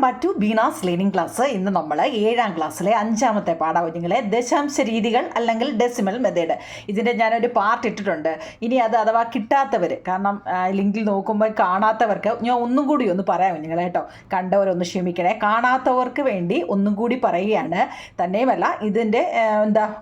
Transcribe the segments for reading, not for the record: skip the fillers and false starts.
Back to Beena's learning class. ഇന്ന് നമ്മൾ 7ാം ക്ലാസ്സിലെ 5ാമത്തെ പാഠം കുഞ്ഞുങ്ങളെ ദശാംശ രീതികൾ അല്ലെങ്കിൽ ഡെസിമൽ മെത്തേഡ്. ഇതിൻ്റെ ഞാനൊരു പാർട്ട് ഇട്ടിട്ടുണ്ട്. ഇനി അത് അഥവാ കിട്ടാത്തവർ, കാരണം ലിങ്കിൽ നോക്കുമ്പോൾ കാണാത്തവർക്ക് ഞാൻ ഒന്നും കൂടി ഒന്ന് പറയാം കുഞ്ഞുങ്ങളെ കേട്ടോ. കണ്ടവരൊന്ന് ക്ഷമിക്കണേ. കാണാത്തവർക്ക് വേണ്ടി ഒന്നും കൂടി പറയുകയാണ്. തന്നെയുമല്ല ഇതിൻ്റെ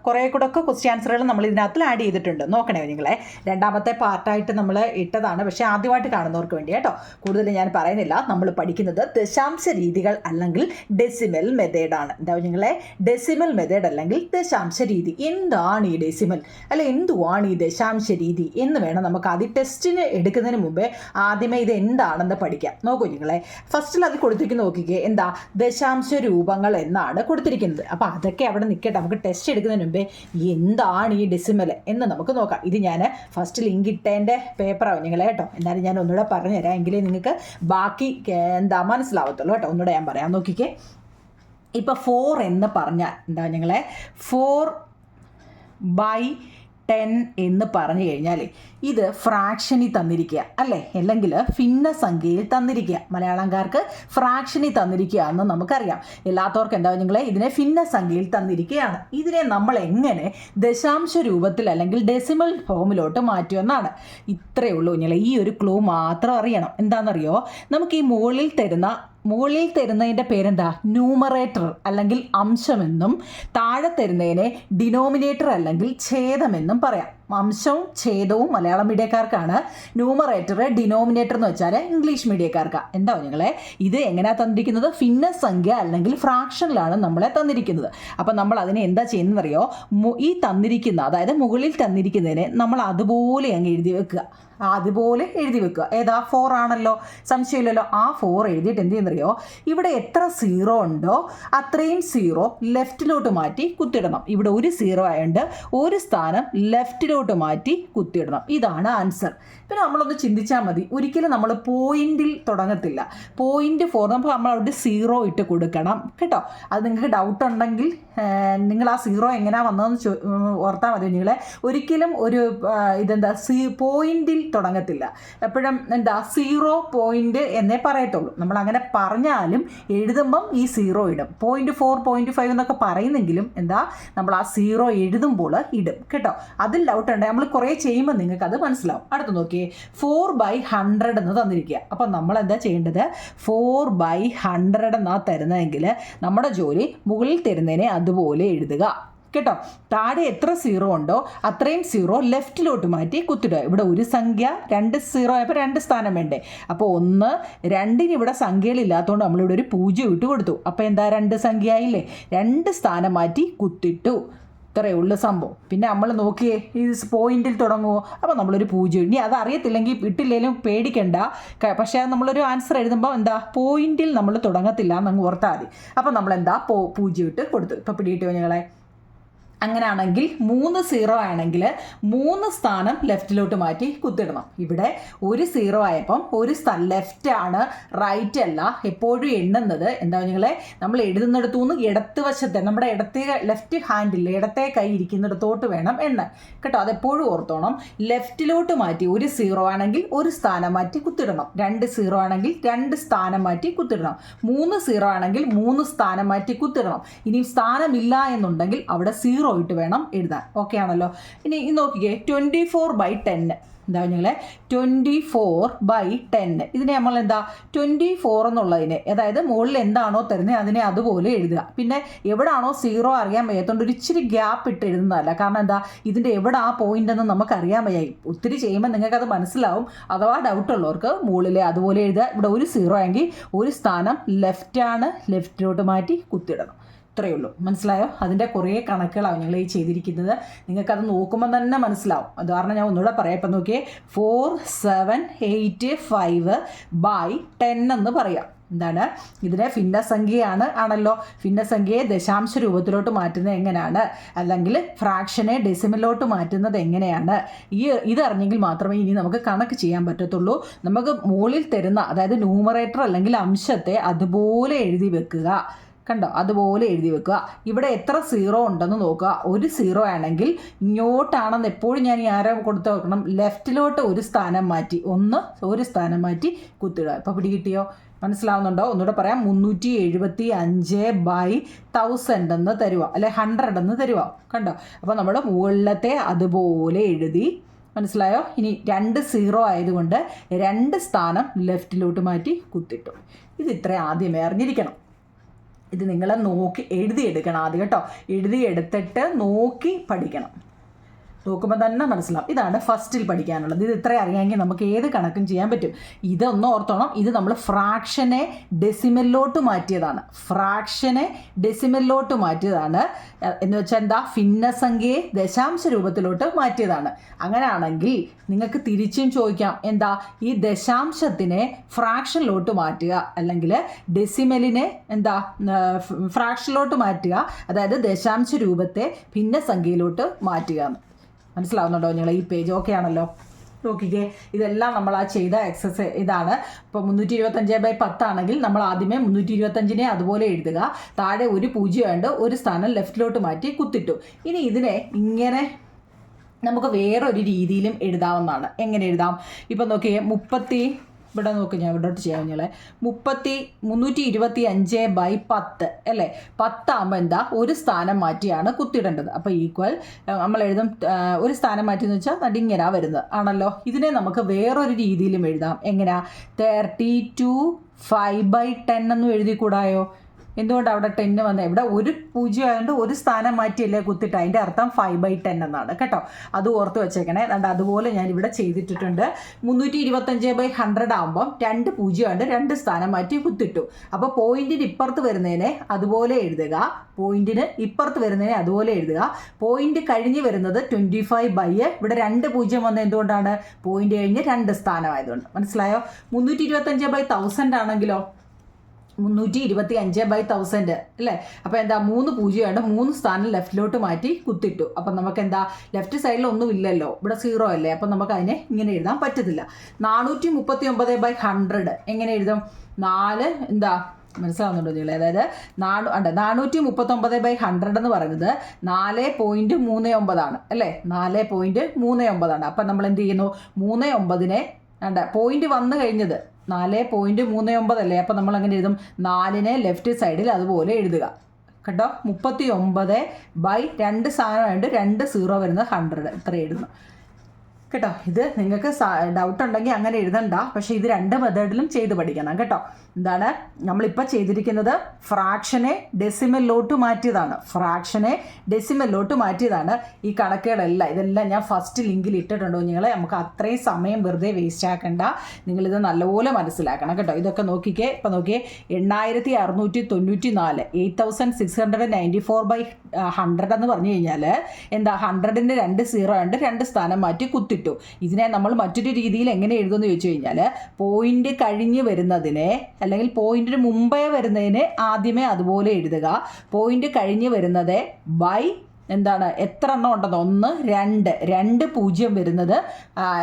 കുറേ കൂടെ ഒക്കെ ക്വസ്റ്റ്യൻ ആൻസറുകൾ നമ്മൾ ഇതിനകത്ത് ആഡ് ചെയ്തിട്ടുണ്ട്. നോക്കണേ കുഞ്ഞുങ്ങളെ. 2ാമത്തെ പാർട്ടായിട്ട് നമ്മൾ ഇട്ടതാണ്, പക്ഷേ ആദ്യമായിട്ട് കാണുന്നവർക്ക് വേണ്ടി കേട്ടോ. കൂടുതൽ ഞാൻ പറയുന്നില്ല. നമ്മൾ പഠിക്കുന്നത് ദശാംശ രീതികൾ അല്ലെങ്കിൽ ഡെസിമൽ മെത്തേഡാണ്. എന്താ കുഞ്ഞുങ്ങളെ? ഡെസിമൽ മെത്തേഡ് അല്ലെങ്കിൽ ദശാംശ രീതി. എന്താണ് ഈ ഡെസിമൽ, അല്ലെ എന്തുവാണ് ഈ ദശാംശ രീതി എന്ന് വേണം നമുക്ക് ആദ്യം ടെസ്റ്റിന് എടുക്കുന്നതിന് മുമ്പേ ആദ്യമേ ഇത് എന്താണെന്ന് പഠിക്കാം. നോക്കൂ കുഞ്ഞുങ്ങളെ, ഫസ്റ്റിൽ അത് കൊടുത്തിരിക്കുന്ന നോക്കിക്കേ. എന്താ? ദശാംശ രൂപങ്ങൾ എന്നാണ് കൊടുത്തിരിക്കുന്നത്. അപ്പോൾ അതൊക്കെ അവിടെ നിൽക്കട്ടെ. നമുക്ക് ടെസ്റ്റ് എടുക്കുന്നതിന് മുമ്പേ എന്താണ് ഈ ഡെസിമൽ എന്ന് നമുക്ക് നോക്കാം. ഇത് ഞാൻ ഫസ്റ്റ് ലിങ്ക് ഇട്ടതിൻ്റെ പേപ്പറാണ് കുഞ്ഞുങ്ങളെ കേട്ടോ. എന്നാലും ഞാൻ ഒന്നുകൂടെ പറഞ്ഞുതരാം, എങ്കിലേ നിങ്ങൾക്ക് ബാക്കി മനസ്സിലാവത്തുള്ളൂ കേട്ടോ. ഒന്നുകൂടെ ഞാൻ പറയാം. നോക്കിക്കേ, ഇപ്പോൾ 4 എന്ന് പറഞ്ഞാൽ എന്താ ഞങ്ങളെ? 4/10 എന്ന് പറഞ്ഞു കഴിഞ്ഞാൽ ഇത് ഫ്രാക്ഷനിൽ തന്നിരിക്കുക അല്ലേ, അല്ലെങ്കിൽ ഭിന്നസംഖ്യയിൽ തന്നിരിക്കുക. മലയാളംകാർക്ക് ഫ്രാക്ഷനിൽ തന്നിരിക്കുക എന്ന് നമുക്കറിയാം. എല്ലാത്തവർക്കും എന്താ നിങ്ങളെ? ഇതിനെ ഭിന്നസംഖ്യയിൽ തന്നിരിക്കുകയാണ്. ഇതിനെ നമ്മൾ എങ്ങനെ ദശാംശ രൂപത്തിൽ അല്ലെങ്കിൽ ഡെസിമൽ ഫോമിലോട്ട് മാറ്റുമെന്നാണ്. ഇത്രയേ ഉള്ളൂ കുഞ്ഞുങ്ങളെ. ഈ ഒരു ക്ലൂ മാത്രം അറിയണം. എന്താണെന്നറിയോ? നമുക്ക് ഈ മുകളിൽ തരുന്നതിൻ്റെ പേരെന്താ? ന്യൂമറേറ്റർ അല്ലെങ്കിൽ അംശമെന്നും, താഴെ തരുന്നതിനെ ഡിനോമിനേറ്റർ അല്ലെങ്കിൽ ഛേദമെന്നും പറയാം. അംശവും ഛേദവും മലയാളം മീഡിയക്കാർക്കാണ്. ന്യൂമറേറ്റർ ഡിനോമിനേറ്റർ എന്ന് വെച്ചാൽ ഇംഗ്ലീഷ് മീഡിയക്കാർക്കാണ്. എന്താ നിങ്ങളെ? ഇത് എങ്ങനെയാണ് തന്നിരിക്കുന്നത്? ഭിന്നസംഖ്യ അല്ലെങ്കിൽ ഫ്രാക്ഷനിലാണ് നമ്മളെ തന്നിരിക്കുന്നത്. അപ്പം നമ്മൾ അതിനെ എന്താ ചെയ്യുന്നതെന്നറിയോ? ഈ തന്നിരിക്കുന്ന, അതായത് മുകളിൽ തന്നിരിക്കുന്നതിനെ നമ്മൾ അതുപോലെ അങ്ങ് എഴുതി വെക്കുക. അതുപോലെ എഴുതി വെക്കുക. ഏതാ? 4 ആണല്ലോ, സംശയമില്ലല്ലോ. ആ 4 എഴുതിയിട്ട് എന്ത് ചെയ്യുന്നറിയോ? ഇവിടെ എത്ര 0 ഉണ്ടോ അത്രയും 0 ലെഫ്റ്റിലോട്ട് മാറ്റി കുത്തിടണം. ഇവിടെ ഒരു 0 ആയതുകൊണ്ട് ഒരു സ്ഥാനം ലെഫ്റ്റിലോട്ട് മാറ്റി കുത്തിയിടണം. ഇതാണ് ആൻസർ. പിന്നെ നമ്മളൊന്ന് ചിന്തിച്ചാൽ മതി. ഒരിക്കലും നമ്മൾ പോയിന്റിൽ തുടങ്ങത്തില്ല. പോയിന്റ് 4 നമ്മൾ അവിടെ 0 ഇട്ട് കൊടുക്കണം കേട്ടോ. അത് നിങ്ങൾക്ക് ഡൗട്ട് ഉണ്ടെങ്കിൽ നിങ്ങൾ ആ 0 എങ്ങനെയാണ് വന്നതെന്ന് ഓർത്താൽ മതി നിങ്ങളെ. ഒരിക്കലും ഒരു ഇതെന്താ പോയിന്റിൽ തുടങ്ങത്തില്ല. എപ്പോഴും എന്താ 0 പോയിന്റ് എന്നേ പറയത്തുള്ളൂ. നമ്മൾ അങ്ങനെ പറഞ്ഞാലും എഴുതുമ്പം ഈ 0 ഇടും. 0.4 0.5 എന്നൊക്കെ പറയുന്നെങ്കിലും എന്താ നമ്മൾ ആ 0 എഴുതുമ്പോൾ ഇടും കേട്ടോ. അതിൽ ഡൗട്ട് ഉണ്ട്. നമ്മൾ കുറേ ചെയ്യുമ്പോൾ നിങ്ങൾക്ക് അത് മനസ്സിലാവും. അടുത്ത് നോക്കിയേ, 4/100 എന്ന് തന്നിരിക്കുക. അപ്പം നമ്മൾ എന്താ ചെയ്യേണ്ടത്? 4/100 എന്നാണ് തരുന്നതെങ്കിൽ നമ്മുടെ ജോലി മുകളിൽ തരുന്നതിനെ അതുപോലെ എഴുതുക കേട്ടോ. താഴെ എത്ര 0 ഉണ്ടോ അത്രയും 0 ലെഫ്റ്റിലോട്ട് മാറ്റി കുത്തിടുക. ഇവിടെ ഒരു സംഖ്യ 2 0 ആയപ്പോൾ 2 സ്ഥാനം വേണ്ടേ? അപ്പോൾ 1 2 ഇവിടെ സംഖ്യകളില്ലാത്തതുകൊണ്ട് നമ്മളിവിടെ ഒരു 0 ഇട്ട് കൊടുത്തു. അപ്പോൾ എന്താ? 2 സംഖ്യ ആയില്ലേ? 2 സ്ഥാനം മാറ്റി കുത്തിട്ടു. ഇത്രയേ ഉള്ളൂ സംഭവം. പിന്നെ നമ്മൾ നോക്കിയേ, ഈ പോയിന്റിൽ തുടങ്ങുമോ? അപ്പോൾ നമ്മളൊരു 0. ഇനി അത് അറിയത്തില്ലെങ്കിൽ ഇട്ടില്ലെങ്കിലും പേടിക്കണ്ട. പക്ഷേ നമ്മളൊരു ആൻസർ എഴുതുമ്പോൾ എന്താ പോയിന്റിൽ നമ്മൾ തുടങ്ങത്തില്ല എന്നങ്ങ് ഓർത്താൽ മതി. അപ്പോൾ നമ്മളെന്താ 0 ഇട്ട് കൊടുത്തു. ഇപ്പോൾ പിടിയിട്ടോ ഞങ്ങളെ. അങ്ങനെയാണെങ്കിൽ 3 0 ആണെങ്കിൽ 3 സ്ഥാനം ലെഫ്റ്റിലോട്ട് മാറ്റി കുത്തിടണം. ഇവിടെ ഒരു 0 ആയപ്പം ഒരു സ്ഥാനം ലെഫ്റ്റ് ആണ്, റൈറ്റ് അല്ല. എപ്പോഴും എണ്ണുന്നത് എന്താ നിങ്ങളെ? നമ്മൾ എഴുതുന്നിടത്തുനിന്ന് ഇടത്ത് വശത്തെ നമ്മുടെ ലെഫ്റ്റ് ഹാൻഡിൽ ഇടത്തെ കൈ ഇരിക്കുന്നിടത്തോട്ട് വേണം എണ്ണാൻ കേട്ടോ. അതെപ്പോഴും ഓർത്തോണം. ലെഫ്റ്റിലോട്ട് മാറ്റി ഒരു 0 ആണെങ്കിൽ ഒരു സ്ഥാനം മാറ്റി കുത്തിടണം. 2 0 ആണെങ്കിൽ 2 സ്ഥാനം മാറ്റി കുത്തിടണം. 3 0 ആണെങ്കിൽ 3 സ്ഥാനം മാറ്റി കുത്തിടണം. ഇനി സ്ഥാനമില്ല എന്നുണ്ടെങ്കിൽ അവിടെ 0 ഇട്ട് വേണം എഴുതാൻ. ഓക്കെ ആണല്ലോ? ഇനി നോക്കിക്കേ, 24/10 എന്താ ഞങ്ങളെ? 24/10 ഇതിനെ നമ്മൾ എന്താ 24 എന്നുള്ളതിനെ, അതായത് മുകളിൽ എന്താണോ തരുന്നത് അതിനെ അതുപോലെ എഴുതുക. പിന്നെ എവിടാണോ 0 അറിയാൻ വയ്യാത്തതുകൊണ്ട് ഒരു ഇച്ചിരി ഗ്യാപ്പ് ഇട്ട് എഴുതുന്നതല്ല. കാരണം എന്താ? ഇതിൻ്റെ എവിടെ ആ പോയിന്റ് എന്ന് നമുക്ക് അറിയാൻ വയ്യായി. ഒത്തിരി ചെയ്യുമ്പോൾ നിങ്ങൾക്കത് മനസ്സിലാവും. അഥവാ ഡൗട്ടുള്ളവർക്ക് മുകളിലെ അതുപോലെ എഴുതുക. ഇവിടെ ഒരു 0 ആയെങ്കിൽ ഒരു സ്ഥാനം ലെഫ്റ്റാണ്, ലെഫ്റ്റിലോട്ട് മാറ്റി കുത്തിയിടണം. ഇത്രയേ ഉള്ളൂ. മനസ്സിലായോ? അതിൻ്റെ കുറേ കണക്കുകളാണ് നിങ്ങൾ ഈ ചെയ്തിരിക്കുന്നത്. നിങ്ങൾക്കത് നോക്കുമ്പോൾ തന്നെ മനസ്സിലാവും. അത് കാരണം ഞാൻ ഒന്നുകൂടെ പറയാം. ഇപ്പം നോക്കിയേ, 4 7 8 5/10 എന്ന് പറയാം. എന്താണ്? ഇതിനെ ഭിന്നസംഖ്യയാണ് ആണല്ലോ. ഭിന്നസംഖ്യയെ ദശാംശ രൂപത്തിലോട്ട് മാറ്റുന്നത് എങ്ങനെയാണ്, അല്ലെങ്കിൽ ഫ്രാക്ഷനെ ഡെസിമലിലോട്ട് മാറ്റുന്നത് എങ്ങനെയാണ്, ഇതറിഞ്ഞെങ്കിൽ മാത്രമേ ഇനി നമുക്ക് കണക്ക് ചെയ്യാൻ പറ്റത്തുള്ളൂ. നമുക്ക് മുകളിൽ തരുന്ന, അതായത് ന്യൂമറേറ്റർ അല്ലെങ്കിൽ അംശത്തെ അതുപോലെ എഴുതി വെക്കുക. കണ്ടോ? അതുപോലെ എഴുതി വെക്കുക. ഇവിടെ എത്ര 0 ഉണ്ടെന്ന് നോക്കുക. ഒരു 0 ആണെങ്കിൽ ഇങ്ങോട്ടാണെന്ന് എപ്പോഴും ഞാൻ ഈ ആരോ കൊടുത്ത് വെക്കണം. ലെഫ്റ്റിലോട്ട് ഒരു സ്ഥാനം മാറ്റി ഒരു സ്ഥാനം മാറ്റി കുത്തിടുക. ഇപ്പോൾ പിടികിട്ടിയോ? മനസ്സിലാവുന്നുണ്ടോ? ഒന്നുകൂടെ പറയാം, 375/1000 എന്ന് തരുക, അല്ലെ 100 എന്ന് തരുക. കണ്ടോ? അപ്പോൾ നമ്മൾ മുകളിലത്തെ അതുപോലെ എഴുതി. മനസ്സിലായോ? ഇനി 2 0 ആയതുകൊണ്ട് 2 സ്ഥാനം ലെഫ്റ്റിലോട്ട് മാറ്റി കുത്തിട്ടു. ഇത് ഇത്ര ആദ്യമേ അറിഞ്ഞിരിക്കണം. ഇത് നിങ്ങളെ നോക്കി എഴുതിയെടുക്കണം ആദ്യം കേട്ടോ. എഴുതിയെടുത്തിട്ട് നോക്കി പഠിക്കണം. നോക്കുമ്പോൾ തന്നെ മനസ്സിലാവും. ഇതാണ് ഫസ്റ്റിൽ പഠിക്കാനുള്ളത്. ഇത് ഇത്ര അറിയാമെങ്കിൽ നമുക്ക് ഏത് കണക്കും ചെയ്യാൻ പറ്റും. ഇതൊന്ന് ഓർത്തോണം, ഇത് നമ്മൾ ഫ്രാക്ഷനെ ഡെസിമലിലോട്ട് മാറ്റിയതാണ്. ഫ്രാക്ഷനെ ഡെസിമലിലോട്ട് മാറ്റിയതാണ് എന്ന് വെച്ചാൽ എന്താ, ഭിന്നസംഖ്യയെ ദശാംശ രൂപത്തിലോട്ട് മാറ്റിയതാണ്. അങ്ങനെയാണെങ്കിൽ നിങ്ങൾക്ക് തിരിച്ചും ചോദിക്കാം, എന്താ ഈ ദശാംശത്തിനെ ഫ്രാക്ഷനിലോട്ട് മാറ്റുക, അല്ലെങ്കിൽ ഡെസിമലിനെ എന്താ ഫ്രാക്ഷനിലോട്ട് മാറ്റുക, അതായത് ദശാംശ രൂപത്തെ ഭിന്നസംഖ്യയിലോട്ട് മാറ്റുക എന്ന്. മനസ്സിലാവുന്നുണ്ടോ നിങ്ങൾ? ഈ പേജ് ഓക്കെ ആണല്ലോ? നോക്കിക്കേ, ഇതെല്ലാം നമ്മൾ ആ ചെയ്ത എക്സസൈസ് ഇതാണ്. ഇപ്പോൾ 325/10 ആണെങ്കിൽ നമ്മൾ ആദ്യമേ 325നെ അതുപോലെ എഴുതുക. താഴെ ഒരു 0 ഉണ്ട്, ഒരു സ്ഥാനം ലെഫ്റ്റിലോട്ട് മാറ്റി കുത്തിട്ടു. ഇനി ഇതിനെ ഇങ്ങനെ നമുക്ക് വേറൊരു രീതിയിലും എഴുതാവുന്നതാണ്. എങ്ങനെ എഴുതാം? ഇപ്പം നോക്കിയേ, ഇവിടെ നോക്ക്, ഞാൻ ഇവിടോട്ട് ചെയ്യാം. 325/10 അല്ലേ? 10 ആകുമ്പോൾ എന്താ, ഒരു സ്ഥാനം മാറ്റിയാണ് കുത്തിടേണ്ടത്. അപ്പോൾ ഈക്വൽ നമ്മൾ എഴുതും, ഒരു സ്ഥാനം മാറ്റി എന്ന് വെച്ചാൽ നടിങ്ങനാ വരുന്നത് ആണല്ലോ. ഇതിനെ നമുക്ക് വേറൊരു രീതിയിലും എഴുതാം. എങ്ങനെയാ? 32/5/10 എന്നും എഴുതിക്കൂടായോ? എന്തുകൊണ്ട് അവിടെ 10 വന്നത്? ഇവിടെ ഒരു 0 ആയതുകൊണ്ട് ഒരു സ്ഥാനം മാറ്റിയല്ലേ കുത്തിട്ട്, അതിൻ്റെ അർത്ഥം 5/10 എന്നാണ് കേട്ടോ. അത് ഓർത്ത് വെച്ചേക്കണേ. അതുപോലെ ഞാൻ ഇവിടെ ചെയ്തിട്ടിട്ടുണ്ട്. 325/100 ആകുമ്പം 2 0 ആയതുകൊണ്ട് 2 സ്ഥാനം മാറ്റി കുത്തിട്ടു. അപ്പോൾ പോയിന്റിന് ഇപ്പുറത്ത് വരുന്നതിനെ അതുപോലെ എഴുതുക, പോയിന്റിന് ഇപ്പുറത്ത് വരുന്നതിനെ അതുപോലെ എഴുതുക. പോയിന്റ് കഴിഞ്ഞ് വരുന്നത് 25/, ഇവിടെ 2 0 വന്നത് എന്തുകൊണ്ടാണ്? പോയിന്റ് കഴിഞ്ഞ് 2 സ്ഥാനം ആയതുകൊണ്ട്. മനസ്സിലായോ? 325/1000 ആണെങ്കിലോ 325/1000 അല്ലേ? അപ്പോൾ എന്താ, 3 0 ആയിട്ട് 3 സ്ഥാനം ലെഫ്റ്റിലോട്ട് മാറ്റി കുത്തിട്ടു. അപ്പം നമുക്ക് എന്താ, ലെഫ്റ്റ് സൈഡിൽ ഒന്നും ഇല്ലല്ലോ, ഇവിടെ 0 അല്ലേ. അപ്പം നമുക്ക് അതിനെ ഇങ്ങനെ എഴുതാൻ പറ്റത്തില്ല. 439/100 എങ്ങനെ എഴുതും? 4 എന്താ മനസ്സിലാവുന്നുണ്ടോ നിങ്ങൾ? അതായത് 439/100 എന്ന് പറയുന്നത് 4.39 ആണ് അല്ലേ? 4.39 ആണ്. അപ്പം നമ്മൾ എന്ത് ചെയ്യുന്നു? 39നെ പോയിന്റ് വന്നു കഴിഞ്ഞത് 4.39 അല്ലേ? അപ്പം നമ്മൾ അങ്ങനെ എഴുതും, 4നെ ലെഫ്റ്റ് സൈഡിൽ അതുപോലെ എഴുതുക കേട്ടോ. 39/2 സാധനമായിട്ട് 2 0 വരുന്നത് 100 ഇത്ര എഴുതുന്നു കേട്ടോ. ഇത് നിങ്ങൾക്ക് ഡൗട്ട് ഉണ്ടെങ്കിൽ അങ്ങനെ എഴുതണ്ട, പക്ഷേ ഇത് 2 മെത്തേഡിലും ചെയ്ത് പഠിക്കണം കേട്ടോ. എന്താണ് നമ്മളിപ്പോൾ ചെയ്തിരിക്കുന്നത്? ഫ്രാക്ഷനെ ഡെസിമലിലോട്ട് മാറ്റിയതാണ്. ഈ കണക്കുകളെല്ലാം ഇതെല്ലാം ഞാൻ ഫസ്റ്റ് ലിങ്കിൽ ഇട്ടിട്ടുണ്ടോ നിങ്ങളെ? നമുക്ക് അത്രയും സമയം വെറുതെ വേസ്റ്റ് ആക്കണ്ട, നിങ്ങളിത് നല്ലപോലെ മനസ്സിലാക്കണം കേട്ടോ. ഇതൊക്കെ നോക്കിക്കേ. ഇപ്പം നോക്കിയേ, 8694 8694/100 എന്ന് പറഞ്ഞു കഴിഞ്ഞാൽ എന്താ, 100ൻ്റെ 2 0 ഉണ്ട്, 2 സ്ഥാനം മാറ്റി കുത്തിട്ടു. ഇതിനെ നമ്മൾ മറ്റൊരു രീതിയിൽ എങ്ങനെ എഴുതുമെന്ന് ചോദിച്ചു കഴിഞ്ഞാൽ, പോയിന്റ് കഴിഞ്ഞ് വരുന്നതിനെ അല്ലെങ്കിൽ പോയിന്റിന് മുമ്പേ വരുന്നതിന് ആദ്യമേ അതുപോലെ എഴുതുക. പോയിന്റ് കഴിഞ്ഞ് വരുന്നത് ബൈ എന്താണ്, എത്ര എണ്ണം ഉണ്ടെന്ന് 1 2 0 വരുന്നത്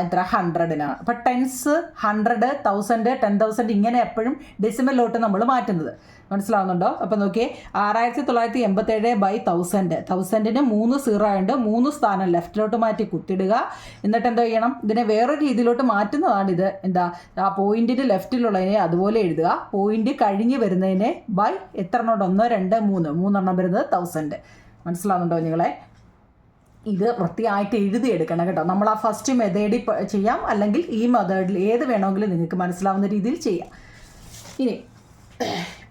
എത്ര 100-നാണ്. അപ്പം 10s 100 1000 10,000 ഇങ്ങനെ എപ്പോഴും ഡെസിമലിലോട്ട് നമ്മൾ മാറ്റുന്നത്. മനസ്സിലാവുന്നുണ്ടോ? അപ്പം നോക്കിയേ, 6987/1000 1000ന് 3 0 ആയതുകൊണ്ട് 3 സ്ഥാനം ലെഫ്റ്റിലോട്ട് മാറ്റി കുത്തിടുക. എന്നിട്ട് എന്താ ചെയ്യണം? ഇതിനെ വേറൊരു രീതിയിലോട്ട് മാറ്റുന്നതാണിത്. എന്താ, ആ പോയിന്റിന് ലെഫ്റ്റിലുള്ളതിനെ അതുപോലെ എഴുതുക. പോയിന്റ് കഴിഞ്ഞ് വരുന്നതിനെ ബൈ എത്ര എണ്ണം ഉണ്ട്? 1 2 3 എണ്ണം വരുന്നത് 1000. മനസ്സിലാവുന്നുണ്ടോ നിങ്ങളെ? ഇത് വൃത്തിയായിട്ട് എഴുതിയെടുക്കണം കേട്ടോ. നമ്മൾ ആ ഫസ്റ്റ് മെത്തേഡിൽ ചെയ്യാം, അല്ലെങ്കിൽ ഈ മെത്തേഡിൽ ഏത് വേണമെങ്കിലും നിങ്ങൾക്ക് മനസ്സിലാവുന്ന രീതിയിൽ ചെയ്യാം. ഇനി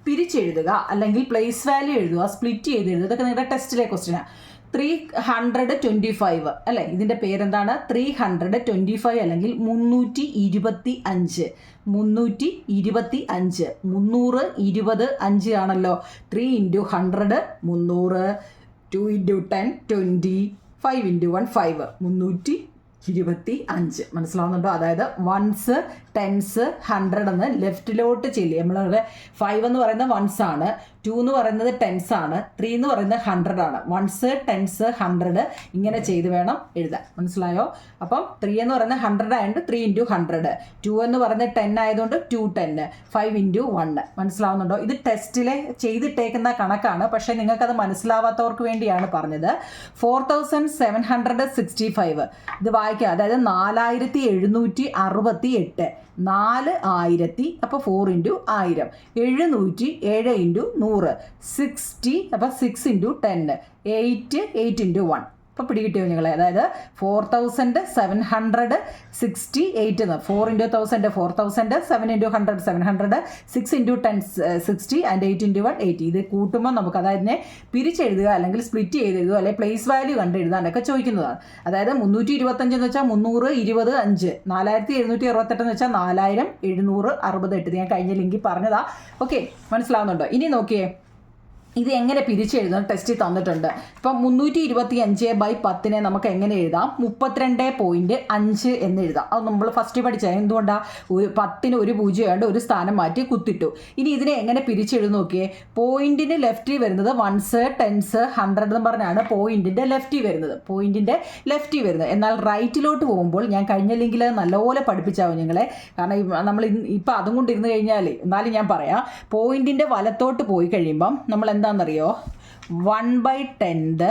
പിരിച്ചെഴുതുക, അല്ലെങ്കിൽ പ്ലേസ് വാല്യൂ എഴുതുക, സ്പ്ലിറ്റ് ചെയ്ത് എഴുതുക. ഇതൊക്കെ നിങ്ങളുടെ ടെസ്റ്റിലെ ക്വസ്റ്റ്യനാണ്. 325 അല്ലേ? ഇതിൻ്റെ പേരെന്താണ്? 325 അല്ലെങ്കിൽ 325. 325 300 5 ആണല്ലോ. 3 × 100 300, 2 × 10 20, 5 × 1 5 325. മനസ്സിലാവുന്നുണ്ടോ? അതായത് 1s 10s 100 എന്ന് ലെഫ്റ്റിലോട്ട് ചെല്ലുക. നമ്മളുടെ 5 എന്ന് പറയുന്നത് 1s ആണ്, 2 എന്ന് പറയുന്നത് ടെൻസ് ആണ്, 3 എന്ന് പറയുന്നത് 100 ആണ്. വൺസ്, ടെൻസ്, 100 ഇങ്ങനെ ചെയ്ത് വേണം എഴുതാൻ. മനസ്സിലായോ? അപ്പം 3 എന്ന് പറയുന്നത് 100 ആയതുകൊണ്ട് 3 × 100, 2 എന്ന് പറയുന്നത് 10 ആയതുകൊണ്ട് 2 10, 5 × 1. മനസ്സിലാവുന്നുണ്ടോ? ഇത് ടെസ്റ്റിലെ ചെയ്തിട്ടേക്കുന്ന കണക്കാണ്, പക്ഷേ നിങ്ങൾക്കത് മനസ്സിലാവാത്തവർക്ക് വേണ്ടിയാണ് പറഞ്ഞത്. 4765 ഇത് വായിക്കുക. അതായത് 4768, 4000, അപ്പോൾ 4 × 1000, 700, 7 × 100, 60, അപ്പോൾ 6 × 10, 8, 8 × 1. ഇപ്പോൾ പിടികിട്ടിയോ നിങ്ങളെ? അതായത് 4768 എന്ന് 4 × 1000 4000, 7 × 100 700, 6 × 10 60 ആൻഡ് 8 × 1 80. ഇത് കൂട്ടുമ്പോൾ നമുക്ക് അതായത് പിരിച്ചെഴുതുക അല്ലെങ്കിൽ സ്പ്ലിറ്റ് ചെയ്ത് എഴുതുക അല്ലെങ്കിൽ പ്ലേസ് വാല്യൂ കണ്ട് എഴുതാനൊക്കെ ചോദിക്കുന്നതാണ്. അതായത് 325 എന്ന് വെച്ചാൽ 320 5, 4768 എന്ന് വെച്ചാൽ 4768. ഞാൻ കഴിഞ്ഞ ലിങ്കിൽ പറഞ്ഞതാ. ഓക്കെ, മനസ്സിലാവുന്നുണ്ടോ? ഇനി നോക്കിയേ, ഇത് എങ്ങനെ പിരിച്ചെഴുതാൻ ടെസ്റ്റിൽ തന്നിട്ടുണ്ട്. ഇപ്പം 325/10 നമുക്ക് എങ്ങനെ എഴുതാം? 32.5 എന്ന് എഴുതാം. അത് നമ്മൾ ഫസ്റ്റ് പഠിച്ചത്. എന്തുകൊണ്ടാണ്? 10ന് ഒരു 0 ആയതുകൊണ്ട് ഒരു സ്ഥാനം മാറ്റി കുത്തിട്ടു. ഇനി ഇതിനെ എങ്ങനെ പിരിച്ചെഴുതി നോക്കിയേ. പോയിന്റിന് ലെഫ്റ്റിൽ വരുന്നത് വൺസ്, ടെൻസ്, 100 എന്ന് പറഞ്ഞാണ് പോയിന്റിന്റെ ലെഫ്റ്റിൽ വരുന്നത്. എന്നാൽ റൈറ്റിലോട്ട് പോകുമ്പോൾ ഞാൻ കഴിഞ്ഞ ലിങ്കിൽ നല്ലപോലെ പഠിപ്പിച്ചാവും നിങ്ങളെ. കാരണം നമ്മൾ ഇപ്പം അതും കൊണ്ടിരുന്ന് കഴിഞ്ഞാൽ, എന്നാലും ഞാൻ പറയാം, പോയിന്റിന്റെ വലത്തോട്ട് പോയി കഴിയുമ്പം നമ്മൾ എന്താണെന്നറിയോ, 1/10,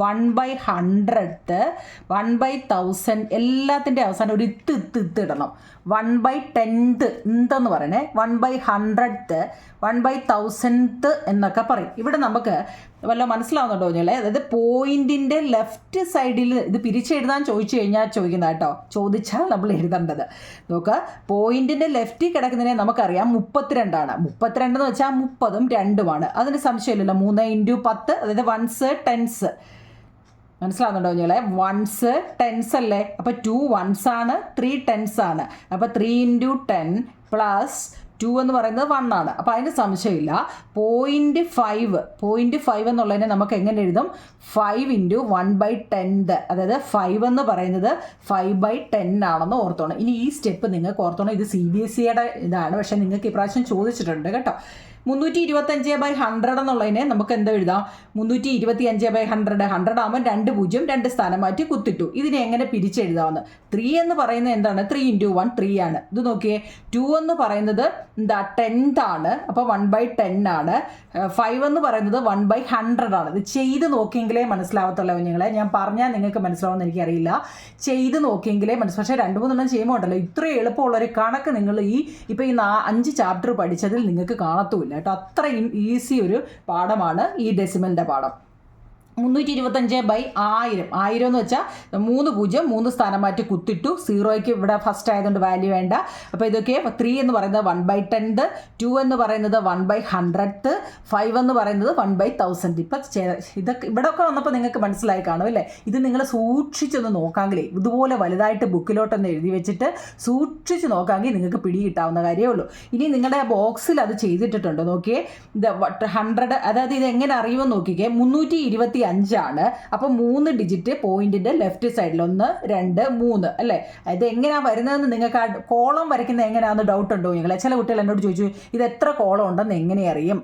1/100, 1/1000 എല്ലാത്തിൻ്റെ അവസാനം ഒരു ഇത്ത് ഇടണം. 1/10 എന്തെന്ന് പറയണേ, 1/100, 1/1000 എന്നൊക്കെ പറയും. ഇവിടെ നമുക്ക് വല്ല മനസ്സിലാവുന്നുണ്ടോ ഞങ്ങളെ? അതായത് പോയിന്റിൻ്റെ ലെഫ്റ്റ് സൈഡിൽ ഇത് പിരിച്ചെഴുതാൻ ചോദിക്കുന്ന കേട്ടോ, ചോദിച്ചാൽ നമ്മൾ എഴുതേണ്ടത്. നോക്കുക, പോയിന്റിൻ്റെ ലെഫ്റ്റിൽ കിടക്കുന്നതിനെ നമുക്കറിയാം 32 ആണ്. 32 എന്ന് വെച്ചാൽ 30ഉം 2ഉമാണ്. അതിന് സംശയമില്ലല്ലോ. 3 × 10, അതായത് വൺസ്, ടെൻസ്. മനസ്സിലാവുന്നുണ്ടോ ഞങ്ങളെ? വൺസ്, ടെൻസ് അല്ലേ? അപ്പോൾ 2 വൺസ് ആണ്, 3 ടെൻസ് ആണ്. അപ്പോൾ 3 × 10 പ്ലസ് 2 എന്ന് പറയുന്നത് 1 ആണ്. അപ്പോൾ അതിന് സംശയമില്ല. 0.5 എന്നുള്ളതിനെ നമുക്ക് എങ്ങനെ എഴുതും? 5 × 1/10, അതായത് 5 എന്ന് പറയുന്നത് 5/10 ആണെന്ന് ഓർത്തോണം. ഇനി ഈ സ്റ്റെപ്പ് നിങ്ങൾക്ക് ഓർത്തോണം. ഇത് CBSEയുടെ ഇതാണ്, പക്ഷേ നിങ്ങൾക്ക് ഇപ്രാവശ്യം ചോദിച്ചിട്ടുണ്ട് കേട്ടോ. 325/100 എന്നുള്ളതിനെ നമുക്ക് എന്താ എഴുതാം? 325/100, 100 ആകുമ്പോൾ 2 0, 2 സ്ഥാനം മാറ്റി കുത്തിട്ടു. ഇതിനെ എങ്ങനെ പിരിച്ചെഴുതാമെന്ന്. 3 എന്ന് പറയുന്നത് എന്താണ്? 3 × 1 3 ആണ്. ഇത് നോക്കിയേ, 2 എന്ന് പറയുന്നത് എന്താ? 10th ആണ്. അപ്പോൾ 1/10 ആണ്. 5 എന്ന് പറയുന്നത് 1/100 ആണ്. ഇത് ചെയ്ത് നോക്കിയെങ്കിലേ മനസ്സിലാവത്തുള്ളൂ നിങ്ങളെ. ഞാൻ പറഞ്ഞാൽ നിങ്ങൾക്ക് മനസ്സിലാവുമെന്ന് എനിക്കറിയില്ല. ചെയ്ത് നോക്കിയെങ്കിലേ പക്ഷേ 2-3 എണ്ണം ചെയ്യുമ്പോൾ ഉണ്ടല്ലോ, ഇത്രയും എളുപ്പമുള്ളൊരു കണക്ക് നിങ്ങൾ ഇപ്പോൾ ഈ 5 ചാപ്റ്റർ പഠിച്ചതിൽ നിങ്ങൾക്ക് കാണത്തുമില്ല കേട്ടോ. അത്രയും ഈസി ഒരു പാഠമാണ് ഈ ഡെസിമലിൻ്റെ പാഠം. 325/1000, 1000 എന്ന് വെച്ചാൽ 3 0, 3 സ്ഥാനം മാറ്റി കുത്തിട്ടു. 0ക്ക് ഇവിടെ ഫസ്റ്റ് ആയതുകൊണ്ട് വാല്യൂ വേണ്ട. അപ്പോൾ ഇതൊക്കെ 3 എന്ന് പറയുന്നത് 1/10, 2 എന്ന് പറയുന്നത് 1/100, 5 എന്ന് പറയുന്നത് 1/1000. ഇപ്പം ഇതൊക്കെ ഇവിടെയൊക്കെ വന്നപ്പോൾ നിങ്ങൾക്ക് മനസ്സിലായി കാണും അല്ലേ? ഇത് നിങ്ങൾ സൂക്ഷിച്ചൊന്ന് നോക്കാമെങ്കിലേ, ഇതുപോലെ വലുതായിട്ട് ബുക്കിലോട്ടൊന്ന് എഴുതി വെച്ചിട്ട് സൂക്ഷിച്ച് നോക്കാമെങ്കിൽ നിങ്ങൾക്ക് പിടി കിട്ടാവുന്ന കാര്യമേ ഉള്ളൂ. ഇനി നിങ്ങളുടെ ബോക്സിൽ അത് ചെയ്തിട്ടുണ്ടോ നോക്കിയേ. ഇത് 100, അതായത് ഇത് എങ്ങനെ അറിയുമെന്ന് നോക്കിക്കേ. 325 ആണ്. അപ്പോൾ 3 ഡിജിറ്റ് പോയിന്റിന്റെ ലെഫ്റ്റ് സൈഡിൽ 1 2 3 അല്ലേ? ഇത് എങ്ങനെയാണ് വരുന്നതെന്ന് നിങ്ങൾക്ക് ആ കോളം വരയ്ക്കുന്നത് എങ്ങനെയാണെന്ന് ഡൗട്ട് ഉണ്ടോ നിങ്ങളെ? ചില കുട്ടികൾ എന്നോട് ചോദിച്ചു, ഇത് എത്ര കോളം ഉണ്ടെന്ന് എങ്ങനെ അറിയും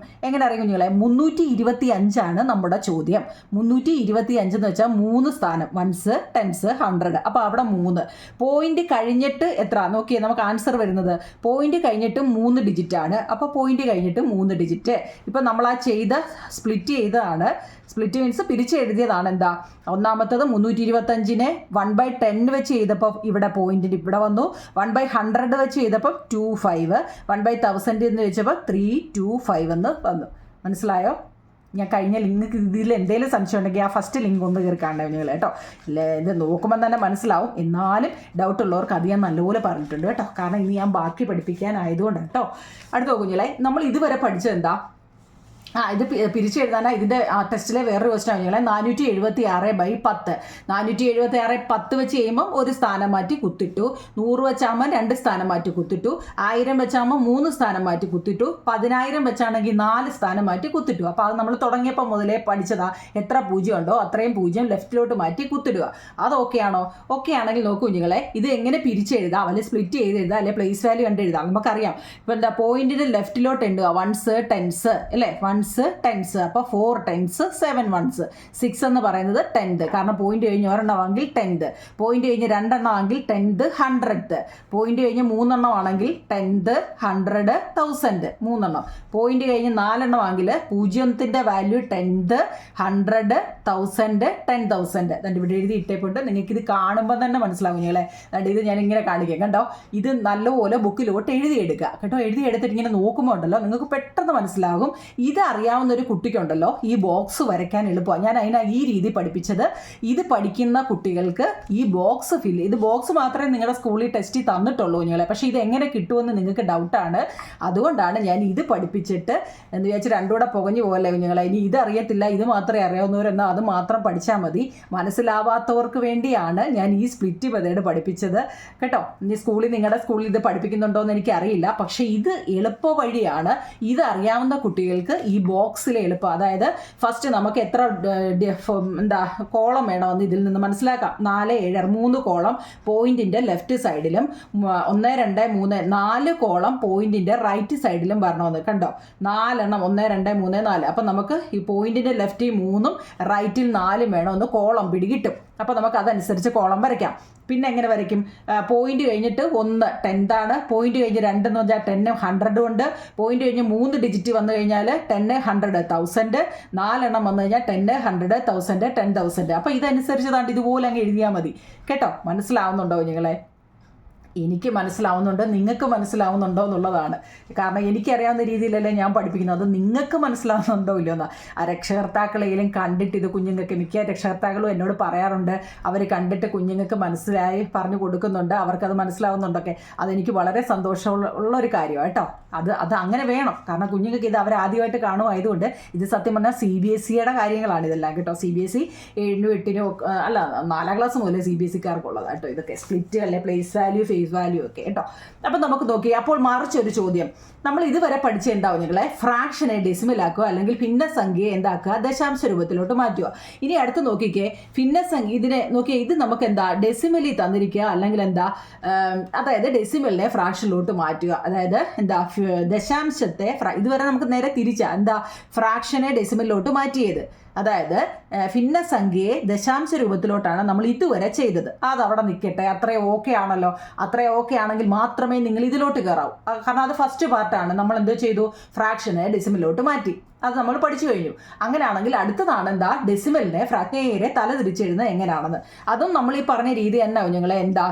നിങ്ങളെ? 325 ആണ് നമ്മുടെ ചോദ്യം. 325 എന്ന് വെച്ചാൽ 3 സ്ഥാനം, വൺസ്, ടെൻസ്, 100. അപ്പോൾ അവിടെ 3 പോയിന്റ് കഴിഞ്ഞിട്ട് എത്ര നോക്കിയേ, നമുക്ക് ആൻസർ വരുന്നത് പോയിന്റ് കഴിഞ്ഞിട്ട് 3 ഡിജിറ്റ് ആണ്. അപ്പോൾ പോയിന്റ് കഴിഞ്ഞിട്ട് 3 ഡിജിറ്റ്. ഇപ്പം നമ്മൾ ആ സ്പ്ലിറ്റ് ചെയ്തതാണ്. സ്പ്ലിറ്റ് മീൻസ് പിരിച്ചെഴുതിയതാണ്. എന്താ? ഒന്നാമത്തത് 325നെ 1/10 വെച്ച് ചെയ്തപ്പോൾ ഇവിടെ പോയിന്റിന് ഇവിടെ വന്നു. 1/100 വെച്ച് ചെയ്തപ്പോൾ 25, 1/1000 എന്ന് വെച്ചപ്പോൾ 325 എന്ന് വന്നു. മനസ്സിലായോ? ഞാൻ കഴിഞ്ഞ ലിങ്ക് ഇതിൽ എന്തെങ്കിലും സംശയം ഉണ്ടെങ്കിൽ ആ ഫസ്റ്റ് ലിങ്ക് ഒന്ന് കയറി കാണേണ്ട നിങ്ങൾ കേട്ടോ. ഇത് നോക്കുമ്പോൾ തന്നെ മനസ്സിലാവും. എന്നാലും ഡൗട്ടുള്ളവർക്ക് അത് ഞാൻ നല്ലപോലെ പറഞ്ഞിട്ടുണ്ട് കേട്ടോ. കാരണം ഇനി ഞാൻ ബാക്കി പഠിപ്പിക്കാനായതുകൊണ്ട് കേട്ടോ. അടുത്ത കുഞ്ഞിലെ നമ്മൾ ഇതുവരെ പഠിച്ചത് എന്താ? ഇത് പിരിച്ചെഴുതാനാ ഇതിൻ്റെ ടെസ്റ്റിലെ വേറൊരു ക്വസ്റ്റൻ ആണെങ്കിലേ 476/10. 476/10 വെച്ച് ചെയ്യുമ്പം ഒരു സ്ഥാനം മാറ്റി കുത്തിട്ടു. 100 വെച്ചാകുമ്പോൾ 2 സ്ഥാനം മാറ്റി കുത്തിട്ടു. 1000 വെച്ചാകുമ്പോൾ 3 സ്ഥാനം മാറ്റി കുത്തിട്ടു. 10000 വെച്ചാണെങ്കിൽ 4 സ്ഥാനം മാറ്റി കുത്തിട്ടു. അപ്പോൾ അത് നമ്മൾ തുടങ്ങിയപ്പോൾ മുതലേ പഠിച്ചതാ. എത്ര 0 ഉണ്ടോ അത്രയും 0 ലെഫ്റ്റിലോട്ട് മാറ്റി കുത്തിടുക. അത് ഓക്കെ ആണോ? ഓക്കെ ആണെങ്കിൽ നോക്കൂ കുഞ്ഞുങ്ങളെ, ഇത് എങ്ങനെ പിരിച്ചെഴുതാം, അല്ലെങ്കിൽ സ്പ്ലിറ്റ് ചെയ്ത് എഴുതാം, അല്ലെങ്കിൽ പ്ലേസ് വാല്യൂ കണ്ട് എഴുതാം. നമുക്കറിയാം. ഇപ്പോൾ എന്താ? പോയിന്റിന് ലെഫ്റ്റിലോട്ട് എഴുതുക. വൺസ്, ടെൻസ് അല്ലേ? Ones, ones tens. അപ്പോൾ 4 ടെൻസ് 7 വൺസ്. 6 എന്ന് പറയുന്നത് 10th, കാരണം പോയിന്റ് കഴിഞ്ഞ് ഒരെണ്ണമാണെങ്കിൽ 10th, പോയിന്റ് കഴിഞ്ഞ് 2 എണ്ണമാണെങ്കിൽ 10th 100th, പോയിന്റ് കഴിഞ്ഞ് 3 എണ്ണമാണെങ്കിൽ 10th 100 1000 3 പോയിന്റ് കഴിഞ്ഞ് 4 എണ്ണമാണെങ്കിൽ 0ത്തിന്റെ വാല്യൂ 10th 100 1000 10,000. അതിൻ്റെ ഇവിടെ എഴുതി ഇട്ടേപ്പോട്ട് നിങ്ങൾക്ക് ഇത് കാണുമ്പോൾ തന്നെ മനസ്സിലാവും നിങ്ങളെ. അതുകൊണ്ട് ഇത് ഞാൻ ഇങ്ങനെ കാണിക്കാം കേട്ടോ. ഇത് നല്ലപോലെ ബുക്കിലോട്ട് എഴുതിയെടുക്കുക കേട്ടോ. എഴുതിയെടുത്തിട്ട് ഇങ്ങനെ നോക്കുമ്പോൾ ഉണ്ടല്ലോ നിങ്ങൾക്ക് പെട്ടെന്ന് മനസ്സിലാകും. ഇത് അറിയാവുന്ന ഒരു കുട്ടിക്കുണ്ടല്ലോ ഈ ബോക്സ് വരയ്ക്കാൻ എളുപ്പമാണ്. ഞാൻ ഈ രീതി പഠിപ്പിച്ചത്. ഇത് പഠിക്കുന്ന കുട്ടികൾക്ക് ഈ ബോക്സ് ഇത് ബോക്സ് മാത്രമേ നിങ്ങളുടെ സ്കൂളിൽ ടെസ്റ്റിൽ തന്നിട്ടുള്ളൂ നിങ്ങളെ. പക്ഷേ ഇത് എങ്ങനെ കിട്ടുമെന്ന് നിങ്ങൾക്ക് ഡൗട്ടാണ്. അതുകൊണ്ടാണ് ഞാൻ ഇത് പഠിപ്പിച്ചിട്ട് എന്ന് വിചാരിച്ച് രണ്ടുകൂടെ പുകഞ്ഞു പോകല്ലേ കുഞ്ഞുങ്ങളെ. ഇനി ഇതറിയത്തില്ല, ഇത് മാത്രമേ അറിയാവുന്നവരെന്നാൽ അത് മാത്രം പഠിച്ചാൽ മതി. മനസ്സിലാവാത്തവർക്ക് വേണ്ടിയാണ് ഞാൻ ഈ സ്പ്ലിറ്റ് മെത്തേഡ് പഠിപ്പിച്ചത് കേട്ടോ. ഇനി നിങ്ങളുടെ സ്കൂളിൽ ഇത് പഠിപ്പിക്കുന്നുണ്ടോ എന്ന് എനിക്കറിയില്ല. പക്ഷേ ഇത് എളുപ്പ വഴിയാണ്. ഇത് അറിയാവുന്ന കുട്ടികൾക്ക് ഈ ബോക്സിലെ എളുപ്പം, അതായത് ഫസ്റ്റ് നമുക്ക് എത്ര കോളം വേണമെന്ന് ഇതിൽ നിന്ന് മനസ്സിലാക്കാം. 4 7 3 കോളം പോയിന്റിന്റെ ലെഫ്റ്റ് സൈഡിലും 1 2 3 4 കോളം പോയിന്റിന്റെ റൈറ്റ് സൈഡിലും വരണമെന്ന് കണ്ടോ. 4 എണ്ണം 1 2 3 4. അപ്പം നമുക്ക് ഈ പോയിന്റിന്റെ ലെഫ്റ്റിൽ 3ഉം റൈറ്റിൽ 4ഉം വേണമെന്ന് കോളം പിടികിട്ടും. അപ്പോൾ നമുക്ക് അതനുസരിച്ച് കോളം വരയ്ക്കാം. പിന്നെ എങ്ങനെ വരയ്ക്കും? പോയിന്റ് കഴിഞ്ഞിട്ട് 1 10th ആണ്, പോയിന്റ് കഴിഞ്ഞ് 2 എന്ന് വെച്ചാൽ 10 100 ഉണ്ട്, പോയിന്റ് കഴിഞ്ഞ് 3 ഡിജിറ്റ് വന്നു കഴിഞ്ഞാൽ 10 100 1000, 4 എണ്ണം വന്നു കഴിഞ്ഞാൽ 10 100 1000 10,000. അപ്പോൾ ഇതനുസരിച്ച് താണ്ട് ഇതുപോലെ അങ്ങ് എഴുതിയാൽ മതി കേട്ടോ. മനസ്സിലാവുന്നുണ്ടോ നിങ്ങളെ? എനിക്ക് മനസ്സിലാവുന്നുണ്ട്, നിങ്ങൾക്ക് മനസ്സിലാവുന്നുണ്ടോ എന്നുള്ളതാണ്. കാരണം എനിക്കറിയാവുന്ന രീതിയിലല്ലേ ഞാൻ പഠിപ്പിക്കുന്നത്. അത് നിങ്ങൾക്ക് മനസ്സിലാവുന്നുണ്ടോ ഇല്ലയോ എന്ന് ആ രക്ഷകർത്താക്കളെങ്കിലും കണ്ടിട്ട് ഇത് കുഞ്ഞുങ്ങൾക്ക്, മിക്ക രക്ഷകർത്താക്കളും എന്നോട് പറയാറുണ്ട് അവർ കണ്ടിട്ട് കുഞ്ഞുങ്ങൾക്ക് മനസ്സിലായി പറഞ്ഞു കൊടുക്കുന്നുണ്ട്, അവർക്കത് മനസ്സിലാവുന്നുണ്ടൊക്കെ. അതെനിക്ക് വളരെ സന്തോഷമുള്ള ഒരു കാര്യമാണ് കേട്ടോ. അത് അങ്ങനെ വേണം. കാരണം കുഞ്ഞുങ്ങൾക്ക് ഇത് അവർ ആദ്യമായിട്ട് കാണുമായതുകൊണ്ട് ഇത് സത്യം പറഞ്ഞാൽ CBSEയുടെ കാര്യങ്ങളാണ് ഇതെല്ലാം കേട്ടോ. CBSE 7നും 8നും അല്ല 4ാം ക്ലാസ് മുതലേ CBSEക്കാർക്കുള്ളത് കേട്ടോ ഇതൊക്കെ. സ്പ്ലിറ്റ് അല്ലെ, പ്ലേസ് വാല്യൂ ഫേസ് വാല്യൂ ഒക്കെ കേട്ടോ. അപ്പം നമുക്ക് നോക്കി. അപ്പോൾ മറിച്ചൊരു ചോദ്യം നമ്മൾ ഇതുവരെ പഠിച്ചുണ്ടാവും നിങ്ങളെ. ഫ്രാക്ഷനെ ഡെസിമലാക്കുക അല്ലെങ്കിൽ ഭിന്നസംഖ്യയെ എന്താക്കുക, ദശാംശ രൂപത്തിലോട്ട് മാറ്റുക. ഇനി അടുത്ത് നോക്കിക്കേ, ഭിന്നസംഖ്യ ഇതിനെ നോക്കിയേ. ഇത് നമുക്ക് എന്താ ഡെസിമലി തന്നിരിക്കുക അല്ലെങ്കിൽ എന്താ, അതായത് ഡെസിമലിനെ ഫ്രാക്ഷനിലോട്ട് മാറ്റുക. അതായത് എന്താ ദശാംശത്തെ ഇതുവരെ നമുക്ക് നേരെ തിരിച്ചാ എന്താ ഫ്രാക്ഷനെ ഡെസിമലിലോട്ട് മാറ്റിയത്. അതായത് ഭിന്നസംഖ്യയെ ദശാംശ രൂപത്തിലോട്ടാണ് നമ്മൾ ഇതുവരെ ചെയ്തത്. അതവിടെ നിൽക്കട്ടെ. അത്രയും ഓക്കെ ആണല്ലോ. അത്രയും ഓക്കെ ആണെങ്കിൽ മാത്രമേ നിങ്ങൾ ഇതിലോട്ട് കയറാവൂ. കാരണം അത് ഫസ്റ്റ് പാർട്ടാണ്. നമ്മൾ എന്തോ ചെയ്തു, ഫ്രാക്ഷനെ ഡെസിമലിലോട്ട് മാറ്റി. അത് നമ്മൾ പഠിച്ചു കഴിഞ്ഞു. അങ്ങനെയാണെങ്കിൽ അടുത്തതാണ് എന്താ ഡെസിമലിനെ നേരെ തല തിരിച്ചെഴുതുന്നത് എങ്ങനെയാണെന്ന്. അതും നമ്മൾ ഈ പറഞ്ഞ രീതി തന്നെ ഞങ്ങളെ എന്താ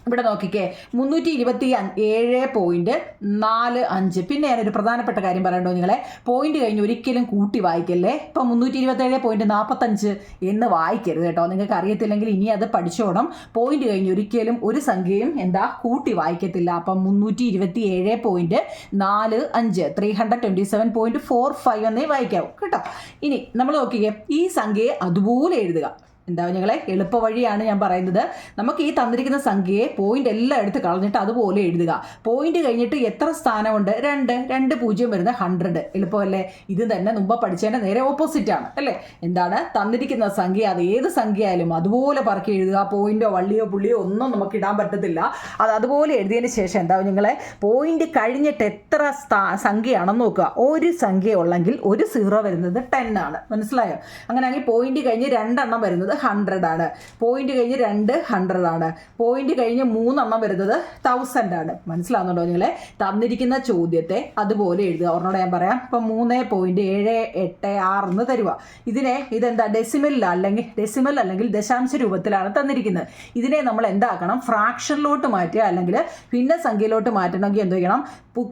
ഇവിടെ നോക്കിക്കേ 327.45. പിന്നെ ഞാനൊരു പ്രധാനപ്പെട്ട കാര്യം പറയണ്ടോ നിങ്ങളെ, പോയിന്റ് കഴിഞ്ഞ് ഒരിക്കലും കൂട്ടി വായിക്കല്ലേ. ഇപ്പം 327.45 എന്ന് വായിക്കരുത് കേട്ടോ. നിങ്ങൾക്ക് അറിയത്തില്ലെങ്കിൽ ഇനി അത് പഠിച്ചോണം. പോയിന്റ് കഴിഞ്ഞ് ഒരിക്കലും ഒരു സംഖ്യയും എന്താ കൂട്ടി വായിക്കത്തില്ല. അപ്പം 327.45 327.45 എന്നേ വായിക്കാവൂ കേട്ടോ. ഇനി നമ്മൾ നോക്കിക്കേ, ഈ സംഖ്യയെ അതുപോലെ എഴുതുക. എന്താ ഞങ്ങളെ എളുപ്പ വഴിയാണ് ഞാൻ പറയുന്നത്. നമുക്ക് ഈ തന്നിരിക്കുന്ന സംഖ്യയെ പോയിന്റ് എല്ലാം എടുത്ത് കളഞ്ഞിട്ട് അതുപോലെ എഴുതുക. പോയിന്റ് കഴിഞ്ഞിട്ട് എത്ര സ്ഥാനമുണ്ട്? 2 0 വരുന്ന 100. എളുപ്പമല്ലേ? ഇത് തന്നെ മുമ്പ് പഠിച്ചതിൻ്റെ നേരെ ഓപ്പോസിറ്റ് ആണ് അല്ലേ. എന്താണ് തന്നിരിക്കുന്ന സംഖ്യ, അത് ഏത് സംഖ്യ ആയാലും അതുപോലെ പറക്കി എഴുതുക. പോയിന്റോ വള്ളിയോ പുള്ളിയോ ഒന്നും നമുക്ക് ഇടാൻ പറ്റത്തില്ല. അത് അതുപോലെ എഴുതിയതിന് ശേഷം എന്താ നിങ്ങളെ പോയിന്റ് കഴിഞ്ഞിട്ട് എത്ര സംഖ്യയാണെന്ന് നോക്കുക. ഒരു സംഖ്യ ഉള്ളെങ്കിൽ ഒരു 0 വരുന്നത് 10 ആണ്. മനസ്സിലായോ? അങ്ങനെയാണെങ്കിൽ പോയിന്റ് കഴിഞ്ഞ് 2 എണ്ണം വരുന്നത് 100 ആണ്. പോയിന്റ് കഴിഞ്ഞ് 2 100 ആണ്. പോയിന്റ് കഴിഞ്ഞ് 3 എണ്ണം വരുന്നത് 1000 ആണ്. മനസ്സിലാവുന്നുണ്ടോ നിങ്ങളെ? തന്നിരിക്കുന്ന ചോദ്യത്തെ അതുപോലെ എഴുതുക. ഒരെണ്ണോടെ ഞാൻ പറയാം. ഇപ്പം 3.786 എന്ന് തരുക. ഇതെന്താ ഡെസിമൽ അല്ലെങ്കിൽ ദശാംശ രൂപത്തിലാണ് തന്നിരിക്കുന്നത്. ഇതിനെ നമ്മൾ എന്താക്കണം? ഫ്രാക്ഷനിലോട്ട് മാറ്റുക അല്ലെങ്കിൽ ഭിന്നസംഖ്യയിലോട്ട് മാറ്റണമെങ്കിൽ എന്ത് ചെയ്യണം?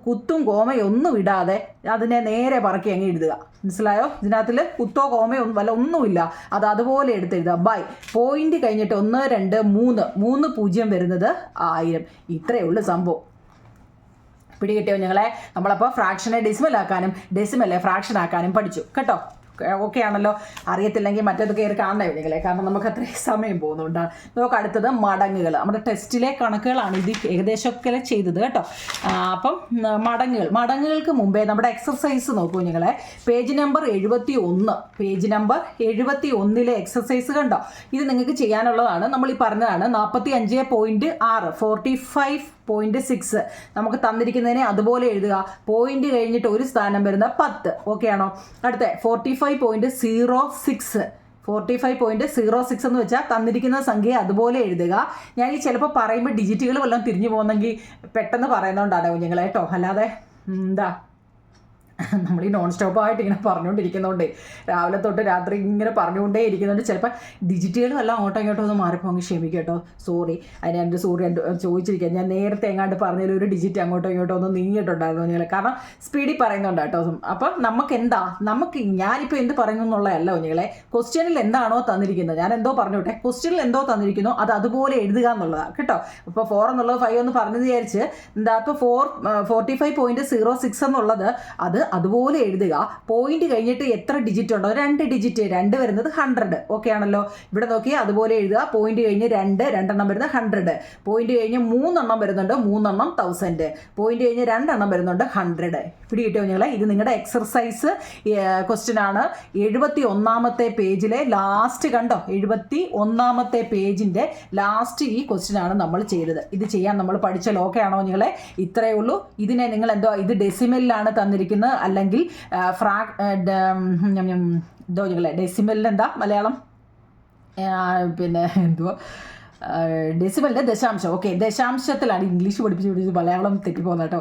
കുത്തും കോമയൊന്നും ഇടാതെ അതിനെ നേരെ പറക്കി അങ്ങ് എഴുതുക. മനസ്സിലായോ? ഇതിനകത്തിൽ കുത്തോ കോമയോ ഒന്നുമില്ല. അത് അതുപോലെ എടുത്തെഴുതുക. ബൈ പോയിന്റ് കഴിഞ്ഞിട്ട് 1 2 3 0 വരുന്നത് 1000. ഇത്രയേ ഉള്ളൂ സംഭവം. പിടികിട്ടിയോ ഞങ്ങളെ? നമ്മളപ്പോൾ ഫ്രാക്ഷനെ ഡെസിമൽ ആക്കാനും ഡെസിമലെ ഫ്രാക്ഷൻ ആക്കാനും പഠിച്ചു കേട്ടോ. ഓക്കെ ആണല്ലോ? അറിയത്തില്ലെങ്കിൽ മറ്റേത് കയറി കാണണേ നിങ്ങളെ, കാരണം നമുക്ക് അത്രയും സമയം പോകുന്നുണ്ടാണ്. നമുക്ക് അടുത്തത് മടങ്ങുകൾ. നമ്മുടെ ടെസ്റ്റിലെ കണക്കുകളാണ് ഇത് ഏകദേശമൊക്കെ ചെയ്തത് കേട്ടോ. അപ്പം മടങ്ങുകൾക്ക് മുമ്പേ നമ്മുടെ എക്സസൈസ് നോക്കൂ നിങ്ങളെ. പേജ് നമ്പർ 71 എക്സസൈസ് കണ്ടോ? ഇത് നിങ്ങൾക്ക് ചെയ്യാനുള്ളതാണ്. നമ്മൾ ഈ പറഞ്ഞതാണ് 45.6 45 0.6 നമുക്ക് തന്നിരിക്കുന്നതിനെ അതുപോലെ എഴുതുക. പോയിന്റ് കഴിഞ്ഞിട്ട് ഒരു സ്ഥാനം വരുന്ന 10. ഓക്കെ ആണോ? അടുത്ത 45.06 45.06 എന്ന് വെച്ചാൽ തന്നിരിക്കുന്ന സംഖ്യ അതുപോലെ എഴുതുക. ഞാൻ ഈ ചിലപ്പോൾ പറയുമ്പോൾ ഡിജിറ്റുകൾ വല്ലതും തിരിഞ്ഞു പോകുന്നെങ്കിൽ പെട്ടെന്ന് പറയുന്നതുകൊണ്ടാണ് കുഞ്ഞുങ്ങളെ കേട്ടോ, അല്ലാതെ എന്താ നമ്മൾ ഈ നോൺ സ്റ്റോപ്പായിട്ട് ഇങ്ങനെ പറഞ്ഞുകൊണ്ടിരിക്കുന്നതുകൊണ്ട് രാവിലെ തൊട്ട് രാത്രി ഇങ്ങനെ പറഞ്ഞുകൊണ്ടേ ഇരിക്കുന്നുണ്ട്. ചിലപ്പോൾ ഡിജിറ്റുകളും എല്ലാം അങ്ങോട്ടോ ഇങ്ങോട്ടോ ഒന്ന് മാറിപ്പോങ്ങി ക്ഷമിക്കും കേട്ടോ, സോറി. അതിന് എൻ്റെ സോറി ചോദിച്ചിരിക്കുക. ഞാൻ നേരത്തെ എങ്ങാണ്ട് പറഞ്ഞതിൽ ഒരു ഡിജിറ്റ് അങ്ങോട്ടോ ഇങ്ങോട്ടോ ഒന്ന് നീങ്ങിയിട്ടുണ്ടായിരുന്നു നിങ്ങൾ, കാരണം സ്പീഡിൽ പറയുന്നുണ്ട് കേട്ടോ. അപ്പം നമുക്ക് ഞാനിപ്പോൾ എന്ത് പറയുന്നു എന്നുള്ളതല്ല കുഞ്ഞുങ്ങളെ, ക്വസ്റ്റ്യനിൽ എന്താണോ തന്നിരിക്കുന്നത്, ഞാൻ എന്തോ പറഞ്ഞോട്ടെ, ക്വസ്റ്റ്യനിൽ എന്തോ തന്നിരിക്കുന്നു അത് അതുപോലെ എഴുതുക എന്നുള്ളതാണ് കേട്ടോ. ഇപ്പോൾ 4 എന്നുള്ളത് 5 എന്ന് പറഞ്ഞു വിചാരിച്ച് എന്താ, ഇപ്പോൾ 45.06 എന്നുള്ളത് അത് അതുപോലെ എഴുതുക. പോയിന്റ് കഴിഞ്ഞിട്ട് എത്ര ഡിജിറ്റ് ഉണ്ടോ, 2 ഡിജിറ്റ്, 2 വരുന്നത് 100. ഓക്കെ ആണല്ലോ? ഇവിടെ നോക്കിയാൽ അതുപോലെ എഴുതുക. പോയിന്റ് കഴിഞ്ഞ് 2 എണ്ണം വരുന്നത് 100. പോയിന്റ് കഴിഞ്ഞ് 3 എണ്ണം വരുന്നുണ്ട്, 3 എണ്ണം 1000. പോയിന്റ് കഴിഞ്ഞ് 2 എണ്ണം വരുന്നുണ്ട് 100. പിടി കിട്ടിയോ നിങ്ങളെ? ഇത് നിങ്ങളുടെ എക്സർസൈസ് ക്വസ്റ്റ്യൻ ആണ്. 71ാമത്തെ പേജിലെ ലാസ്റ്റ് കണ്ടോ, 71ാമത്തെ പേജിന്റെ ലാസ്റ്റ് ഈ ക്വസ്റ്റ്യൻ ആണ് നമ്മൾ ചെയ്തത്. ഇത് ചെയ്യാൻ നമ്മൾ പഠിച്ച ഓക്കെ ആണോ നിങ്ങളെ? ഇത്രയേ ഉള്ളൂ. ഇതിനെ നിങ്ങൾ എന്തോ, ഇത് ഡെസിമലിലാണ് തന്നിരിക്കുന്നത്, അല്ലെങ്കിൽ എന്തോ നിങ്ങളെ ഡെസിമലിന് എന്താ മലയാളം, പിന്നെ എന്തുവാ ഡെസിമലിൻ്റെ ദശാംശം. ഓക്കെ, ദശാംശത്തിലാണ്. ഇംഗ്ലീഷ് പഠിപ്പിച്ച് മലയാളം തെറ്റിപ്പോകുന്നത് കേട്ടോ.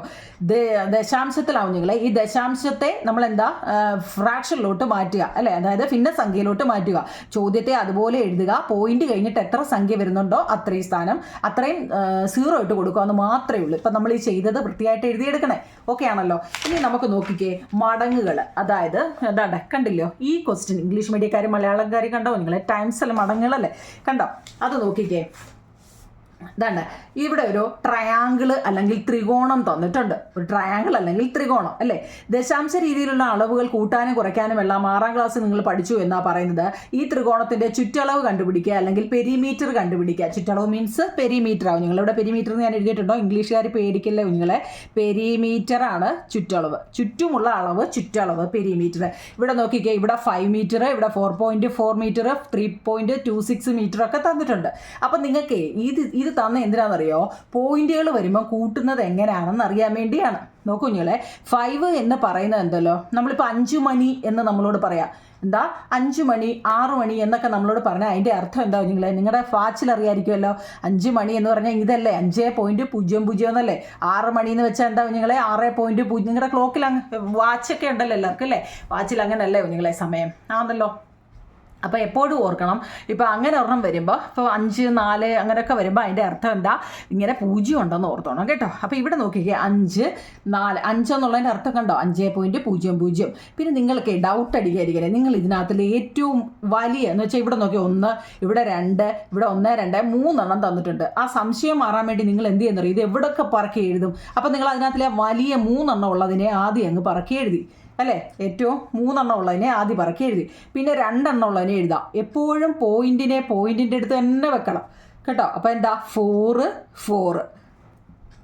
ദശാംശത്തിലാവും നിങ്ങളെ. ഈ ദശാംശത്തെ നമ്മൾ എന്താ ഫ്രാക്ഷനിലോട്ട് മാറ്റുക അല്ലേ, അതായത് ഭിന്നസംഖ്യയിലോട്ട് മാറ്റുക. ചോദ്യത്തെ അതുപോലെ എഴുതുക. പോയിന്റ് കഴിഞ്ഞിട്ട് എത്ര സംഖ്യ വരുന്നുണ്ടോ അത്രയും സ്ഥാനം, അത്രയും 0 ഇട്ട് കൊടുക്കുക എന്ന് മാത്രമേ ഉള്ളൂ. ഇപ്പം നമ്മൾ ഈ ചെയ്തത് വൃത്തിയായിട്ട് എഴുതിയെടുക്കണേ. ഓക്കെ ആണല്ലോ? ഇനി നമുക്ക് നോക്കിക്കേ മടങ്ങുകൾ. അതായത് എന്താ കണ്ടില്ലോ ഈ ക്വസ്റ്റ്യൻ, ഇംഗ്ലീഷ് മീഡിയക്കാർ മലയാളക്കാർ കണ്ടോ നിങ്ങളെ, ടൈംസ് അല്ല മടങ്ങുകളല്ലേ, കണ്ടോ? അത് നോക്കിക്കേ. ഇതാണ് ഇവിടെ ഒരു ട്രയാങ്കിൾ അല്ലെങ്കിൽ ത്രികോണം തന്നിട്ടുണ്ട്. ഒരു ട്രയാങ്കിൾ അല്ലെങ്കിൽ ത്രികോണം അല്ലേ. ദശാംശ രീതിയിലുള്ള അളവുകൾ കൂട്ടാനും കുറയ്ക്കാനും എല്ലാം 6ാം ക്ലാസ്സിൽ നിങ്ങൾ പഠിച്ചു എന്നാ പറയുന്നത്. ഈ ത്രികോണത്തിന്റെ ചുറ്റളവ് കണ്ടുപിടിക്കുക അല്ലെങ്കിൽ പെരിമീറ്റർ കണ്ടുപിടിക്കുക. ചുറ്റളവ് മീൻസ് പെരിമീറ്റർ ആവും. നിങ്ങളിവിടെ പെരിമീറ്റർ എന്ന് ഞാൻ എഴുതിയിട്ടുണ്ടോ? ഇംഗ്ലീഷുകാർ പേടിക്കില്ലേ കുഞ്ഞുങ്ങളെ, പെരിമീറ്റർ ആണ് ചുറ്റളവ്. ചുറ്റുമുള്ള അളവ് ചുറ്റളവ്, പെരിമീറ്റർ. ഇവിടെ നോക്കിക്കേ, ഇവിടെ 5 മീറ്റർ, ഇവിടെ 4.4 മീറ്റർ, 3.26 മീറ്റർ ഒക്കെ തന്നിട്ടുണ്ട്. അപ്പം നിങ്ങൾക്ക് ഇത് തന്ന എന്തിനാണെന്നറിയോ? പോയിന്റുകൾ വരുമ്പോൾ കൂട്ടുന്നത് എങ്ങനെയാണെന്ന് അറിയാൻ വേണ്ടിയാണ്. നോക്കൂ കുഞ്ഞുങ്ങളെ, 5 എന്ന് പറയുന്നത് എന്തല്ലോ, നമ്മളിപ്പോൾ 5 മണി എന്ന് നമ്മളോട് പറയാം. എന്താ 5 മണി 6 മണി എന്നൊക്കെ നമ്മളോട് പറഞ്ഞാൽ അതിൻ്റെ അർത്ഥം എന്താ കുഞ്ഞുങ്ങളെ? നിങ്ങളുടെ വാച്ചിൽ അറിയാമായിരിക്കുമല്ലോ. 5 മണി എന്ന് പറഞ്ഞാൽ ഇതല്ലേ, 5.00 എന്നല്ലേ. 6 മണി എന്ന് വെച്ചാൽ എന്താ കുഞ്ഞുങ്ങളെ? 6.0. നിങ്ങളുടെ ക്ലോക്കിൽ വാച്ചൊക്കെ ഉണ്ടല്ലോ എല്ലാവർക്കും അല്ലേ, വാച്ചിൽ അങ്ങനെയല്ലേ കുഞ്ഞുങ്ങളെ സമയം ആണല്ലോ. അപ്പോൾ എപ്പോഴും ഓർക്കണം, ഇപ്പോൾ അങ്ങനെ ഒരെണ്ണം വരുമ്പോൾ, ഇപ്പോൾ 5, 4 അങ്ങനെയൊക്കെ വരുമ്പോൾ അതിൻ്റെ അർത്ഥം എന്താ, ഇങ്ങനെ 0 ഉണ്ടെന്ന് ഓർത്തോണം കേട്ടോ. അപ്പോൾ ഇവിടെ നോക്കിക്കേ, 5, 4, 5 എന്നുള്ളതിൻ്റെ അർത്ഥം കണ്ടോ, 5.00. പിന്നെ നിങ്ങൾക്ക് ഡൗട്ട് അടിക്കാതിരിക്കണേ, നിങ്ങൾ ഇതിനകത്തിൽ ഏറ്റവും വലിയ എന്ന് വെച്ചാൽ ഇവിടെ നോക്കി 1, ഇവിടെ 2, ഇവിടെ 1, 2, 3 എണ്ണം തന്നിട്ടുണ്ട്. ആ സംശയം മാറാൻ വേണ്ടി നിങ്ങൾ എന്ത് ചെയ്യുന്നറിയോ, ഇത് എവിടെയൊക്കെ പറക്കി എഴുതും. അപ്പോൾ നിങ്ങൾ അതിനകത്തിലെ വലിയ 3 എണ്ണം ഉള്ളതിനെ ആദ്യം അങ്ങ് പറക്കി എഴുതി അല്ലേ. ഏറ്റവും 3 എണ്ണം ഉള്ളതിനെ ആദ്യം പറക്കി എഴുതി. പിന്നെ 2 എണ്ണം ഉള്ളതിനെ എഴുതാം. എപ്പോഴും പോയിന്റിൻ്റെ അടുത്ത് തന്നെ വെക്കണം കേട്ടോ. അപ്പോൾ എന്താ 4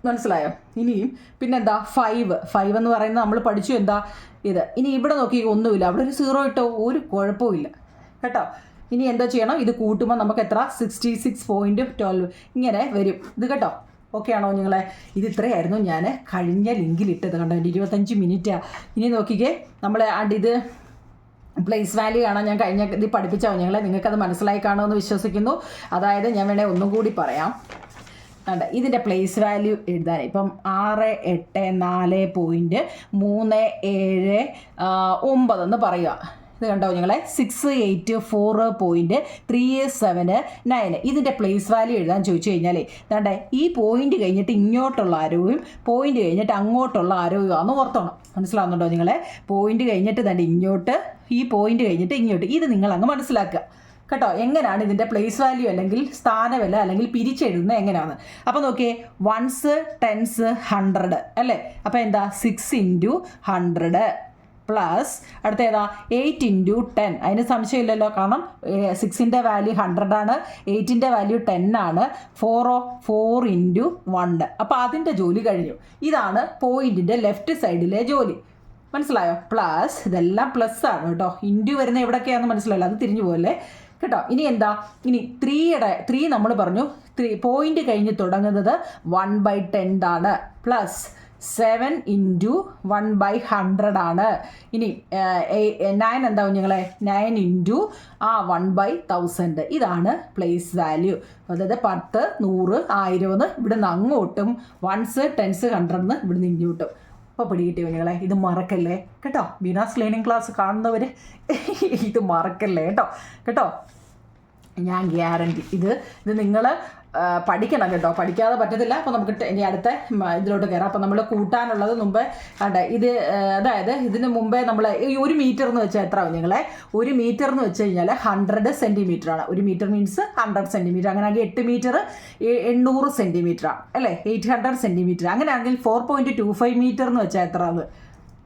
മനസ്സിലായോ? ഇനിയും പിന്നെന്താ 5 എന്ന് പറയുന്നത് നമ്മൾ പഠിച്ചു എന്താ ഇത്. ഇനി ഇവിടെ നോക്കി ഒന്നുമില്ല, അവിടെ ഒരു 0 ഇട്ടോ ഒരു കുഴപ്പമില്ല കേട്ടോ. ഇനി എന്താ ചെയ്യണം, ഇത് കൂട്ടുമ്പോൾ നമുക്ക് എത്ര 66.12 ഇങ്ങനെ വരും ഇത് കേട്ടോ. ഓക്കെ ആണോ നിങ്ങളെ? ഇത് ഇത്രയായിരുന്നു ഞാൻ കഴിഞ്ഞ ലിങ്കിലിട്ടത് കണ്ടോ, 25 മിനിറ്റാണ്. ഇനി നോക്കിക്കേ, നമ്മൾ ഇത് പ്ലേസ് വാല്യൂ കാണാൻ ഞാൻ കഴിഞ്ഞ ഇത് പഠിപ്പിച്ചോ ഞങ്ങളെ, നിങ്ങൾക്കത് മനസ്സിലായി കാണുമെന്ന് വിശ്വസിക്കുന്നു. അതായത് ഞാൻ വേണേൽ ഒന്നും കൂടി പറയാം. കണ്ട, ഇതിൻ്റെ പ്ലേസ് വാല്യൂ എഴുതാൻ ഇപ്പം 684.37 എന്ന് പറയുക. ഇത് കണ്ടോ നിങ്ങളെ, 684.379. ഇതിൻ്റെ പ്ലേസ് വാല്യൂ എഴുതാൻ ചോദിച്ചു കഴിഞ്ഞാലേ ദാണ്ടേ ഈ പോയിന്റ് കഴിഞ്ഞിട്ട് ഇങ്ങോട്ടുള്ള ആരോയും പോയിന്റ് കഴിഞ്ഞിട്ട് അങ്ങോട്ടുള്ള ആരോയുമാണെന്ന് ഓർത്തോണം. മനസ്സിലാവുന്നുണ്ടോ നിങ്ങളെ? പോയിന്റ് കഴിഞ്ഞിട്ട് ദാണ്ട് ഇങ്ങോട്ട്, ഈ പോയിന്റ് കഴിഞ്ഞിട്ട് ഇങ്ങോട്ട്, ഇത് നിങ്ങൾ അങ്ങ് മനസ്സിലാക്കുക കേട്ടോ. എങ്ങനെയാണ് ഇതിൻ്റെ പ്ലേസ് വാല്യൂ അല്ലെങ്കിൽ സ്ഥാനവില അല്ലെങ്കിൽ പിരിച്ചെഴുതുന്നത് എങ്ങനെയാണ്? അപ്പോൾ നോക്കിയേ, 1s 10s 100 അല്ലേ. അപ്പോൾ എന്താ 6 × 100 പ്ലസ് അടുത്ത ഏതാ 8 × 10. അതിന് സംശയമില്ലല്ലോ, കാരണം 6ൻ്റെ വാല്യൂ 100 ആണ്, 8ൻ്റെ വാല്യൂ 10 ആണ്. 4 × 1. അപ്പോൾ അതിൻ്റെ ജോലി കഴിഞ്ഞു. ഇതാണ് പോയിന്റിൻ്റെ ലെഫ്റ്റ് സൈഡിലെ ജോലി. മനസ്സിലായോ? പ്ലസ് ഇതെല്ലാം പ്ലസ് ആണ് കേട്ടോ. ഇൻറ്റു വരുന്ന എവിടെയൊക്കെയാണെന്ന് മനസ്സിലായല്ലോ, അത് തിരിഞ്ഞു പോകല്ലേ കേട്ടോ. ഇനി എന്താ, ഇനി 3 നമ്മൾ പറഞ്ഞു പോയിന്റ് കഴിഞ്ഞ് തുടങ്ങുന്നത് 1/10 ആണ്, പ്ലസ് 7 ഇൻറ്റു 1/100 ആണ്. ഇനി 9 എന്താവും ഞങ്ങളെ, 9 ഇൻറ്റു 1/1000. ഇതാണ് പ്ലേസ് വാല്യൂ. അതായത് 10, 100, 1000 എന്ന് ഇവിടുന്ന് അങ്ങോട്ടും, 1s, 10s, 100 ഇവിടുന്ന് ഇങ്ങോട്ടും. അപ്പോൾ പിടികിട്ടിയോ നിങ്ങളെ? ഇത് മറക്കല്ലേ കേട്ടോ. ബീനാസ് ലേണിംഗ് ക്ലാസ് കാണുന്നവർ ഇത് മറക്കല്ലേ കേട്ടോ. ഞാൻ ഗ്യാരണ്ടി ഇത് നിങ്ങൾ പഠിക്കണം കേട്ടോ. പഠിക്കാതെ പറ്റത്തില്ല. അപ്പോൾ നമുക്ക് ഇനി അടുത്ത ഇതിലോട്ട് കയറാം. അപ്പോൾ നമ്മൾ കൂട്ടാനുള്ളത് മുമ്പേ ഇത് അതായത് ഇതിന് മുമ്പേ നമ്മൾ ഈ 1 മീറ്റർ എന്ന് വെച്ചാൽ എത്ര ആവും നിങ്ങളെ? 1 മീറ്റർ എന്ന് വെച്ച് കഴിഞ്ഞാൽ 100 സെൻറ്റിമീറ്റർ ആണ്. 1 മീറ്റർ മീൻസ് 100 സെൻറ്റിമീറ്റർ. അങ്ങനെയാണെങ്കിൽ 8 മീറ്റർ 800 സെൻറ്റിമീറ്റർ ആണ് അല്ലേ, 800 സെൻറ്റിമീറ്റർ. അങ്ങനെയാണെങ്കിൽ 4.25 മീറ്റർ എന്ന് വെച്ചാൽ എത്ര ആണ്?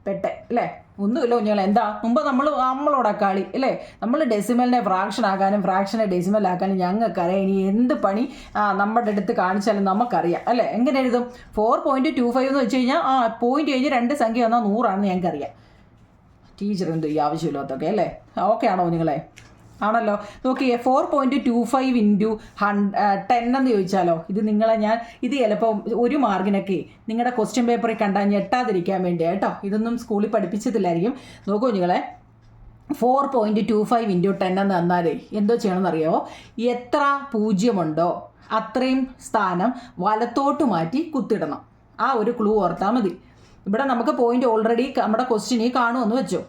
പെട്ടെ അല്ലേ? ഒന്നുമില്ല കുഞ്ഞുങ്ങളെ. എന്താ മുമ്പ് നമ്മളോടാ കളി അല്ലേ? നമ്മൾ ഡെസിമലിനെ ഫ്രാക്ഷൻ ആക്കാനും ഫ്രാക്ഷനെ ഡെസിമൽ ആക്കാനും ഞങ്ങൾക്കറിയാം. ഇനി എന്ത് പണി നമ്മുടെ അടുത്ത് കാണിച്ചാലും നമുക്കറിയാം അല്ലേ? എങ്ങനെ എഴുതും? 4.25 എന്ന് വെച്ച് കഴിഞ്ഞാൽ പോയിന്റ് കഴിഞ്ഞ് 2 സംഖ്യ വന്നാൽ 100 ആണെന്ന് ഞങ്ങൾക്കറിയാം. ടീച്ചർ എന്തോ ഈ ആവശ്യമില്ലാത്തൊക്കെ അല്ലേ? ഓക്കെ ആണോ കുഞ്ഞുങ്ങളെ? ആണല്ലോ. നോക്കിയേ, 4.25 ഇൻറ്റു 10 എന്ന് ചോദിച്ചാലോ, ഇത് നിങ്ങളെ ഇത് ചിലപ്പോൾ 1 മാർക്കിനൊക്കെ നിങ്ങളുടെ ക്വസ്റ്റ്യൻ പേപ്പറിൽ കണ്ടാൽ ഞെട്ടാതിരിക്കാൻ വേണ്ടിയാണ് കേട്ടോ. ഇതൊന്നും സ്കൂളിൽ പഠിപ്പിച്ചതില്ലായിരിക്കും. നോക്കൂ നിങ്ങളെ, 4.25 ഇൻറ്റു 10 എന്ന് തന്നാലേ എന്തോ ചെയ്യണമെന്നറിയാമോ? എത്ര 0 ഉണ്ടോ അത്രയും സ്ഥാനം വലത്തോട്ട് മാറ്റി കുത്തിടണം. ആ ഒരു ക്ലൂ ഓർത്താൽ മതി. ഇവിടെ നമുക്ക് പോയിന്റ് ഓൾറെഡി നമ്മുടെ ക്വസ്റ്റ്യനിൽ കാണുമെന്ന് വെച്ചോ.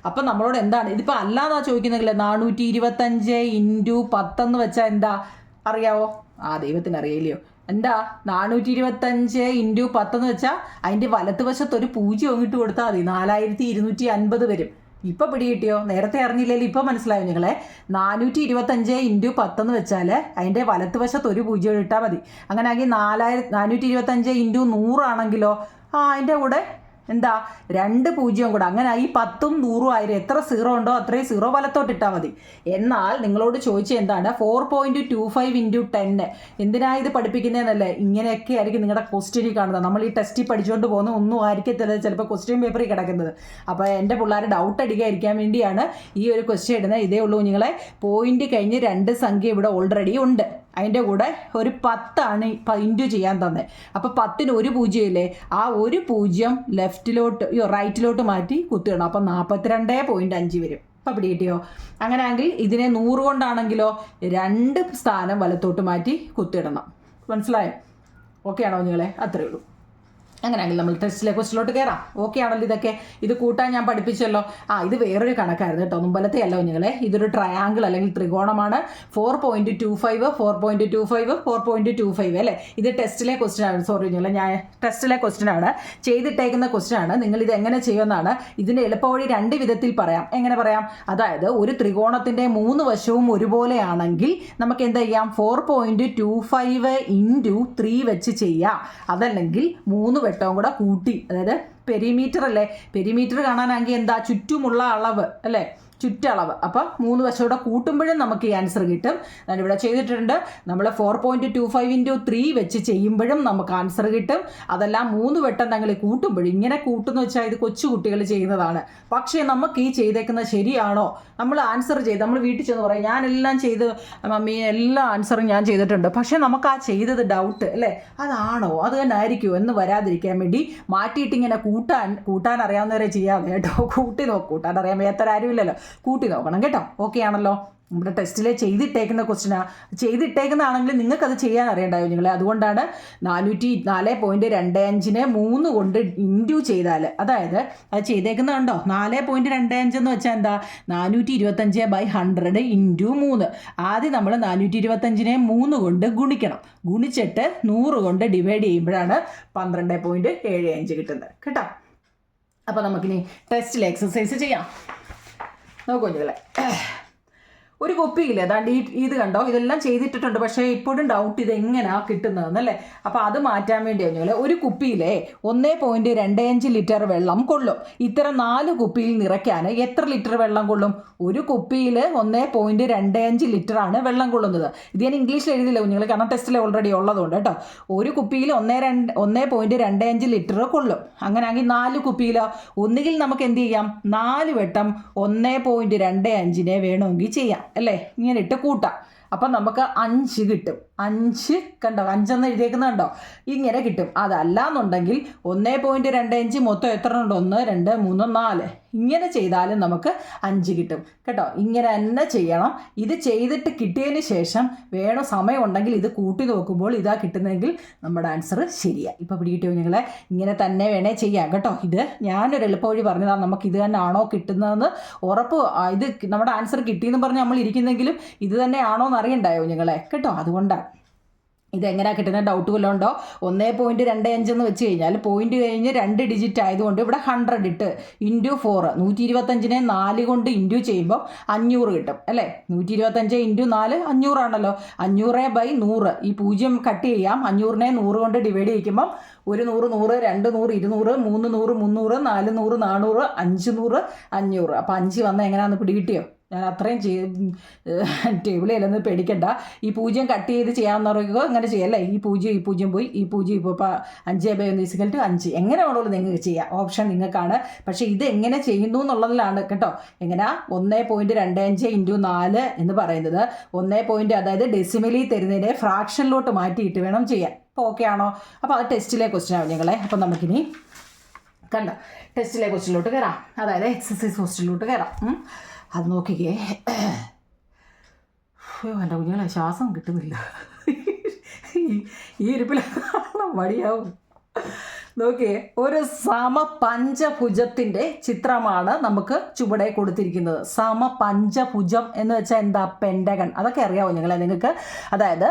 അപ്പം നമ്മളോട് എന്താണ് ഇതിപ്പോൾ അല്ലാതാ ചോദിക്കുന്നെങ്കിൽ 425 ഇൻറ്റു 10 എന്ന് വെച്ചാൽ എന്താ അറിയാവോ? ദൈവത്തിന് അറിയില്ലയോ? എന്താ 425 ഇൻറ്റു 10 എന്ന് വെച്ചാൽ അതിൻ്റെ വലത്തുവശത്ത് ഒരു 0 ഇട്ട് കൊടുത്താൽ മതി, 4250 വരും. ഇപ്പം പിടികിട്ടിയോ? നേരത്തെ അറിഞ്ഞില്ലെങ്കിൽ ഇപ്പം മനസ്സിലായോ നിങ്ങളെ? 425 ഇൻറ്റു 10 എന്ന് വെച്ചാൽ അതിൻ്റെ വലത്തുവശത്ത് ഒരു 0 ഇട്ടാൽ മതി. അങ്ങനെ ആണെങ്കിൽ 425 ഇൻറ്റു 100 ആണെങ്കിലോ അതിൻ്റെ കൂടെ എന്താ 2 0 കൂടെ. അങ്ങനെ ഈ 10ഉം 100ഉം ആയിരം എത്ര 0 ഉണ്ടോ അത്രയും 0 വലത്തോട്ട് ഇട്ടാൽ മതി. എന്നാൽ നിങ്ങളോട് ചോദിച്ചത് എന്താണ്? 4.25 ഇൻറ്റു 10 എന്തിനാ ഇത് പഠിപ്പിക്കുന്നതെന്നല്ലേ? ഇങ്ങനെയൊക്കെ ആയിരിക്കും നിങ്ങളുടെ ക്വസ്റ്റ്യനിൽ കാണുന്നത്. നമ്മൾ ഈ ടെസ്റ്റിൽ പഠിച്ചുകൊണ്ട് പോകുന്ന ഒന്നും ആയിരിക്കത്തില്ല ചിലപ്പോൾ ക്വസ്റ്റ്യൻ പേപ്പറിൽ കിടക്കുന്നത്. അപ്പോൾ എൻ്റെ പിള്ളേർ ഡൗട്ട് അടിക്കാതിരിക്കാൻ വേണ്ടിയാണ് ഈ ഒരു ക്വസ്റ്റ്യൻ ഇടുന്നത്. ഇതേ ഉള്ളൂ നിങ്ങളെ. പോയിന്റ് കഴിഞ്ഞ് 2 സംഖ്യ ഇവിടെ ഓൾറെഡി ഉണ്ട്. അതിൻ്റെ കൂടെ ഒരു 10 ആണ് ഇൻറ്റു ചെയ്യാൻ തന്നെ. അപ്പോൾ 10ന് ഒരു 0 ഇല്ലേ? ആ ഒരു 0 റൈറ്റിലോട്ട് മാറ്റി കുത്തിയിടണം. അപ്പം 42.5 വരും. അപ്പം പിടികിട്ടിയോ? അങ്ങനെയാണെങ്കിൽ ഇതിനെ 100 കൊണ്ടാണെങ്കിലോ 2 സ്ഥാനം വലത്തോട്ട് മാറ്റി കുത്തിയിടണം. മനസ്സിലായോ? ഓക്കെ ആണോ നിങ്ങളെ? അത്രയേ ഉള്ളൂ. അങ്ങനെയാണെങ്കിൽ നമ്മൾ ടെസ്റ്റിലെ ക്വസ്റ്റിലോട്ട് കയറാം. ഓക്കെ ആണല്ലോ? ഇതൊക്കെ ഇത് കൂട്ടാൻ ഞാൻ പഠിപ്പിച്ചല്ലോ. ഇത് വേറൊരു കണക്കായിരുന്നു കേട്ടോ, മുമ്പലത്തെ അല്ല കുഞ്ഞുങ്ങളെ. ഇതൊരു ട്രയാങ്കിൾ അല്ലെങ്കിൽ ത്രികോണമാണ്. 4.25 4.25 4.25 അല്ലേ? ഇത് ടെസ്റ്റിലെ ക്വസ്റ്റ്യൻ ആണ്. സോറി കുഞ്ഞുങ്ങളെ, ഞാൻ ടെസ്റ്റിലെ ക്വസ്റ്റ്യൻ ആണ്, ചെയ്തിട്ടേക്കുന്ന ക്വസ്റ്റ്യൻ ആണ്. നിങ്ങൾ ഇത് എങ്ങനെ ചെയ്യുമെന്നാണ്. ഇതിൻ്റെ എളുപ്പവഴി 2 വിധത്തിൽ പറയാം. എങ്ങനെ പറയാം? അതായത് ഒരു ത്രികോണത്തിൻ്റെ 3 വശവും ഒരുപോലെയാണെങ്കിൽ നമുക്ക് എന്താ ചെയ്യാം? 4.25 ഇൻറ്റു 3 വെച്ച് ചെയ്യാം. അതല്ലെങ്കിൽ 3 വെട്ടവും കൂടെ കൂട്ടി, അതായത് പെരിമീറ്റർ അല്ലേ? പെരിമീറ്റർ കാണാനാണെങ്കിൽ എന്താ? ചുറ്റുമുള്ള അളവ് അല്ലേ? ചുറ്റളവ്. അപ്പോൾ 3 വശം കൂട്ടുമ്പോഴും നമുക്ക് ഈ ആൻസർ കിട്ടും. ഞാനിവിടെ ചെയ്തിട്ടുണ്ട്. നമ്മൾ 4.25 ഇൻറ്റു 3 വെച്ച് ചെയ്യുമ്പോഴും നമുക്ക് ആൻസർ കിട്ടും. അതെല്ലാം 3 വട്ടം ഞങ്ങൾ കൂട്ടുമ്പോഴും, ഇങ്ങനെ കൂട്ടുന്ന വെച്ചാൽ ഇത് കൊച്ചു കുട്ടികൾ ചെയ്യുന്നതാണ്. പക്ഷേ നമുക്ക് ഈ ചെയ്തേക്കുന്നത് ശരിയാണോ? നമ്മൾ ആൻസർ ചെയ്ത് നമ്മൾ വീട്ടിൽ ചെന്ന് പറയും ഞാനെല്ലാം ചെയ്ത് മമ്മി എല്ലാ ആൻസറും ഞാൻ ചെയ്തിട്ടുണ്ട്, പക്ഷേ നമുക്ക് ആ ചെയ്തത് ഡൗട്ട് അല്ലേ? അതാണോ അത് തന്നെ ആയിരിക്കുമോ എന്ന് വരാതിരിക്കാൻ വേണ്ടി മാറ്റിയിട്ട് ഇങ്ങനെ കൂട്ടാൻ അറിയാവുന്നവരെ ചെയ്യാതെ കേട്ടോ. കൂട്ടാൻ അറിയാൻ വയ്യാത്തവർ ആരുമില്ലല്ലോ. കൂട്ടി നോക്കണം കേട്ടോ. ഓക്കെ ആണല്ലോ? നമ്മുടെ ടെസ്റ്റിലെ ചെയ്തിട്ടേക്കുന്ന ക്വസ്റ്റ്യനാണ്. ചെയ്തിട്ടേക്കുന്നതാണെങ്കിൽ നിങ്ങൾക്കത് ചെയ്യാൻ അറിയണ്ടായോ നിങ്ങളെ? അതുകൊണ്ടാണ് 4.25നെ 3 കൊണ്ട് ഇൻറ്റു ചെയ്താൽ, അതായത് അത് ചെയ്തേക്കുന്നതുണ്ടോ? 4.25 എന്ന് വെച്ചാൽ എന്താ? 425/100 ഇൻറ്റു 3. ആദ്യം നമ്മൾ 425നെ 3 കൊണ്ട് ഗുണിക്കണം. ഗുണിച്ചിട്ട് 100 കൊണ്ട് ഡിവൈഡ് ചെയ്യുമ്പോഴാണ് 12.75 കിട്ടുന്നത് കേട്ടോ. അപ്പോൾ നമുക്കിനി ടെസ്റ്റിലെ എക്സസൈസ് ചെയ്യാം. നോക്കൂ നിങ്ങളെ, ഒരു കുപ്പിയില്ലേ അതാണ്ട് ഇത് കണ്ടോ? ഇതെല്ലാം ചെയ്തിട്ടിട്ടുണ്ട്, പക്ഷേ ഇപ്പോഴും ഡൗട്ട് ഇത് എങ്ങനെയാണ് കിട്ടുന്നതെന്നല്ലേ? അപ്പോൾ അത് മാറ്റാൻ വേണ്ടിയാണ് നിങ്ങൾ ഒരു കുപ്പിയിലെ 1.25 ലിറ്റർ വെള്ളം കൊള്ളും. ഇത്തരം 4 കുപ്പിയിൽ നിറയ്ക്കാൻ എത്ര ലിറ്റർ വെള്ളം കൊള്ളും? ഒരു കുപ്പിയിൽ 1.25 ലിറ്ററാണ് വെള്ളം കൊള്ളുന്നത്. ഇത് ഞാൻ ഇംഗ്ലീഷിൽ എഴുതില്ല കുഞ്ഞുങ്ങൾ, കാരണം ടെസ്റ്റിൽ ഓൾറെഡി ഉള്ളതുകൊണ്ട് കേട്ടോ. ഒരു കുപ്പിയിൽ 1.25 ലിറ്റർ കൊള്ളും. അങ്ങനെയാണെങ്കിൽ 4 കുപ്പിയിലോ? ഒന്നുകിൽ നമുക്ക് എന്ത് ചെയ്യാം? 4 വട്ടം 1.25നെ വേണമെങ്കിൽ ചെയ്യാം അല്ലേ? ഇങ്ങനെ ഇട്ട് കൂട്ടാം. അപ്പം നമുക്ക് 5 കിട്ടും. 5 കണ്ടോ, 5 എഴുതിയേക്കുന്നത് കണ്ടോ, ഇങ്ങനെ കിട്ടും. അതല്ല എന്നുണ്ടെങ്കിൽ 1.25 മൊത്തം എത്ര ഉണ്ട്, 1 2 3 4 ഇങ്ങനെ ചെയ്താലും നമുക്ക് 5 കിട്ടും കേട്ടോ. ഇങ്ങനെ തന്നെ ചെയ്യണം. ഇത് ചെയ്തിട്ട് കിട്ടിയതിന് ശേഷം വേണം സമയം ഉണ്ടെങ്കിൽ ഇത് കൂട്ടി നോക്കുമ്പോൾ ഇതാ കിട്ടുന്നതെങ്കിൽ നമ്മുടെ ആൻസർ ശരിയാണ്. ഇപ്പോൾ പിടികിട്ടിയോ നിങ്ങളെ? ഇങ്ങനെ തന്നെ വേണേ ചെയ്യാം കേട്ടോ. ഇത് ഞാനൊരു എളുപ്പവഴി പറഞ്ഞതാണ്. നമുക്ക് ഇത് തന്നെ ആണോ കിട്ടുന്നതെന്ന് ഉറപ്പ്, ഇത് നമ്മുടെ ആൻസർ കിട്ടിയെന്ന് പറഞ്ഞ് നമ്മൾ ഇരിക്കുന്നെങ്കിലും ഇത് തന്നെ ആണോ എന്ന് അറിയണ്ടായോ നിങ്ങളെ കേട്ടോ. അതുകൊണ്ടാണ് ഇതെങ്ങനെയാണ് കിട്ടുന്ന ഡൗട്ട് വല്ലതും ഉണ്ടോ? 1.25 എന്ന് വെച്ച് കഴിഞ്ഞാൽ പോയിന്റ് കഴിഞ്ഞ് 2 ഡിജിറ്റ് ആയതുകൊണ്ട് ഇവിടെ 100 ഇട്ട് ഇൻറ്റു 4 125നെ 4 കൊണ്ട് ഇൻറ്റു ചെയ്യുമ്പോൾ 500 കിട്ടും അല്ലേ. 125 ഇൻറ്റു 4 500 ആണല്ലോ. 500/100 ഈ 0 കട്ട് ചെയ്യാം. 500നെ 100 കൊണ്ട് ഡിവൈഡ് ചെയ്യിക്കുമ്പം 100 100 200 200 300 300 400 400 500 500. അപ്പോൾ 5 വന്നാൽ എങ്ങനെയാണെന്ന് പിടികിട്ടിയോ? ഞാൻ അത്രയും ടേബിളിലൊന്നും പേടിക്കണ്ട. ഈ 0 കട്ട് ചെയ്ത് ചെയ്യാമെന്ന് പറയുമ്പോൾ അങ്ങനെ ചെയ്യല്ലേ. ഈ 0 പോയി, ഈ 0 ഇപ്പോൾ 5/1 = 5 എങ്ങനെ വേണമെങ്കിലും നിങ്ങൾക്ക് ചെയ്യാം. ഓപ്ഷൻ നിങ്ങൾക്കാണ്. പക്ഷേ ഇത് എങ്ങനെ ചെയ്യുന്നു എന്നുള്ളതിലാണ് കേട്ടോ. എങ്ങനെ 1.25 × 4 എന്ന് പറയുന്നത് 1 അതായത് ഡെസിമലി തരുന്നതിനെ ഫ്രാക്ഷനിലോട്ട് മാറ്റിയിട്ട് വേണം ചെയ്യാൻ. അപ്പോൾ ഓക്കെ ആണോ? അപ്പോൾ അത് ടെസ്റ്റിലെ ക്വസ്റ്റ്യൻ ആവും ഞങ്ങളെ. അപ്പം നമുക്കിനി കണ്ടോ ടെസ്റ്റിലെ ക്വസ്റ്റ്യനിലോട്ട് കയറാം. അതായത് എക്സസൈസ് ക്വസ്റ്റ്യനിലോട്ട് കയറാം. അത് നോക്കിക്കേ. എൻ്റെ കുഞ്ഞുങ്ങളെ ശ്വാസം കിട്ടുന്നില്ല. ഈ ഇരിപ്പിലാണ് മടിയാവും. നോക്കിയേ, ഒരു സമപഞ്ചഭുജത്തിൻ്റെ ചിത്രമാണ് നമുക്ക് ചുവടെ കൊടുത്തിരിക്കുന്നത്. സമപഞ്ചഭുജം എന്ന് വെച്ചാൽ എന്താ? പെൻഡഗൺ. അതൊക്കെ അറിയാമോ നിങ്ങൾക്ക്? അതായത്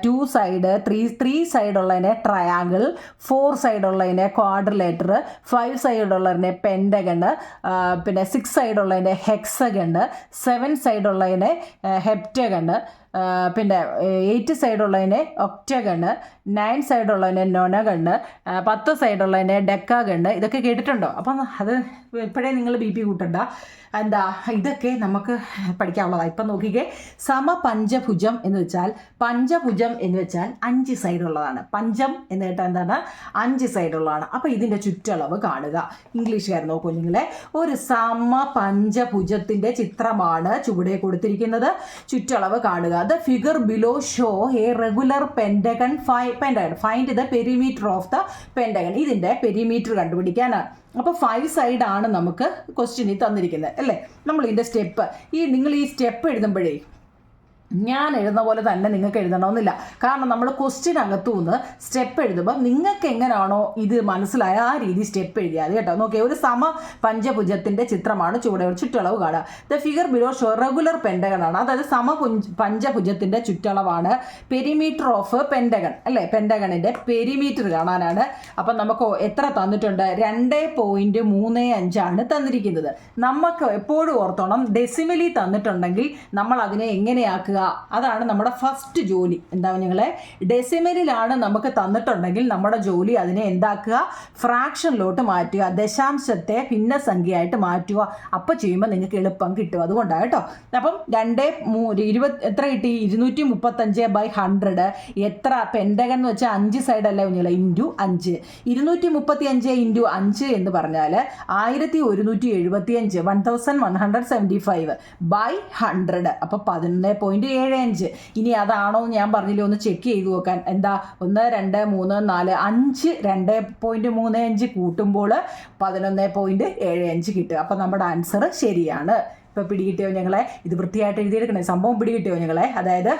2 സൈഡ് 3 സൈഡുള്ളതിനെ ട്രയാങ്കിൾ, 4 സൈഡുള്ളതിനെ ക്വാഡ്രിലേറ്റർ, 5 സൈഡുള്ളതിനെ പെൻഡഗണ്, പിന്നെ 6 സൈഡുള്ളതിനെ ഹെക്സഗണ്, 7 സൈഡുള്ളതിനെ ഹെപ്റ്റഗണ്, പിന്നെ 8 സൈഡുള്ളതിനെ ഒക്ടഗണ്, 9 സൈഡുള്ളതിനെ നൊനഗണ്, 10 സൈഡുള്ളതിനെ ഡെക്കാഗണ്. ഇതൊക്കെ കേട്ടിട്ടുണ്ടോ? അപ്പം അത് ഇപ്പോഴേ നിങ്ങൾ BP കൂട്ടണ്ട. എന്താ ഇതൊക്കെ നമുക്ക് പഠിക്കാനുള്ളതാണ്. ഇപ്പം നോക്കിക്കേ, സമപഞ്ചഭുജം എന്ന് വെച്ചാൽ, പഞ്ചഭുജം എന്ന് വെച്ചാൽ 5 സൈഡുള്ളതാണ്. പഞ്ചം എന്ന് കേട്ടാൽ എന്താണ്? 5 സൈഡുള്ളതാണ്. അപ്പോൾ ഇതിൻ്റെ ചുറ്റളവ് കാണുക. ഇംഗ്ലീഷുകാർ നോക്കൂ നിങ്ങളെ. ഒരു സമപഞ്ചഭുജത്തിൻ്റെ ചിത്രമാണ് ചുവടെ കൊടുത്തിരിക്കുന്നത്. ചുറ്റളവ് കാണുക. The figure below show a regular pentagon. Find the perimeter of the pentagon. ഇതിൻ്റെ പെരിമീറ്റർ കണ്ടുപിടിക്കാനാണ്. അപ്പോൾ 5 സൈഡാണ് നമുക്ക് ക്വസ്റ്റ്യനിൽ തന്നിരിക്കുന്നത് അല്ലേ. നമ്മൾ ഇതിൻ്റെ സ്റ്റെപ്പ്, നിങ്ങൾ ഈ സ്റ്റെപ്പ് എഴുതുമ്പോഴേ ഞാൻ എഴുതുന്ന പോലെ തന്നെ നിങ്ങൾക്ക് എഴുതണമെന്നില്ല. കാരണം നമ്മൾ ക്വസ്റ്റ്യനകത്തു നിന്ന് സ്റ്റെപ്പ് എഴുതുമ്പോൾ നിങ്ങൾക്ക് എങ്ങനെയാണോ ഇത് മനസ്സിലായ ആ രീതി സ്റ്റെപ്പ് എഴുതിയാൽ കേട്ടോ. നോക്കിയേ, ഒരു സമപഞ്ചഭുജത്തിൻ്റെ ചിത്രമാണ് ചുവടെ. ചുറ്റളവ് കാണുക. The figure below show regular pentagon ആണ്. അതായത് പഞ്ചഭുജത്തിന്റെ ചുറ്റളവാണ്. പെരിമീറ്റർ ഓഫ് പെൻഡഗൺ അല്ലേ. പെൻഡഗണിൻ്റെ പെരിമീറ്റർ കാണാനാണ്. അപ്പം നമുക്ക് എത്ര തന്നിട്ടുണ്ട്? 2.35 തന്നിരിക്കുന്നത്. നമുക്ക് എപ്പോഴും ഓർത്തോണം, ഡെസിമലി തന്നിട്ടുണ്ടെങ്കിൽ നമ്മൾ അതിനെ എങ്ങനെയാക്കുക? അതാണ് നമ്മുടെ ഫസ്റ്റ് ജോലി. എന്താ നിങ്ങളെ? ഡെസിമലിലാണ് നമുക്ക് തന്നിട്ടുണ്ടെങ്കിൽ നമ്മുടെ ജോലി അതിനെ എന്താക്കുക? ഫ്രാക്ഷനിലോട്ട് മാറ്റുക. ദശാംശത്തെ ഭിന്നസംഖ്യയായിട്ട് മാറ്റുക. അപ്പോൾ ചെയ്യുമ്പോൾ നിങ്ങൾക്ക് എളുപ്പം കിട്ടും. അതുകൊണ്ടാണ് കേട്ടോ. അപ്പം 2 എത്ര കിട്ടി? 235/100. എത്ര? പെൻഡഗൺ എന്ന് വെച്ചാൽ 5 സൈഡല്ലേ കുഞ്ഞുങ്ങളെ, ഇൻറ്റു 5. 235 × 5 എന്ന് പറഞ്ഞാൽ 1175, 1175/100. അപ്പോൾ 11.75. ഇനി അതാണോ ഞാൻ പറഞ്ഞില്ലേ, ഒന്ന് ചെക്ക് ചെയ്ത് നോക്കാൻ. എന്താ? 1 2 3 4 5 2.35 കൂട്ടുമ്പോൾ 11.75 കിട്ടുക. അപ്പം നമ്മുടെ ആൻസർ ശരിയാണ്. ഇപ്പോൾ പിടികിട്ടിയോ ഞങ്ങളെ? ഇത് വൃത്തിയായിട്ട് എഴുതിയെടുക്കണേ. സംഭവം പിടികിട്ടിയോ ഞങ്ങളെ? അതായത്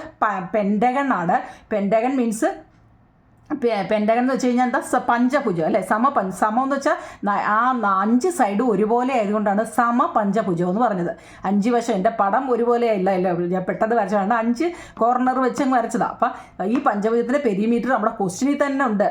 പെൻഡഗൺ ആണ്. പെൻഡഗൺ മീൻസ് പെൻഡഗൺ എന്ന് വെച്ച് കഴിഞ്ഞാൽ എന്താ? പഞ്ചഭുജം അല്ലേ. സമം എന്ന് വെച്ചാൽ ആ 5 സൈഡും ഒരുപോലെ ആയതുകൊണ്ടാണ് സമപഞ്ചഭുജം എന്ന് പറഞ്ഞത്. 5 വശം, എൻ്റെ പടം ഒരുപോലെ ഇല്ല ഞാൻ പെട്ടെന്ന് വരച്ചതാണ്. 5 കോർണർ വെച്ചങ്ങ് വരച്ചതാണ്. അപ്പം ഈ പഞ്ചഭുജത്തിൻ്റെ പെരിമീറ്റർ നമ്മുടെ ക്വസ്റ്റ്യനിൽ തന്നെ ഉണ്ട്.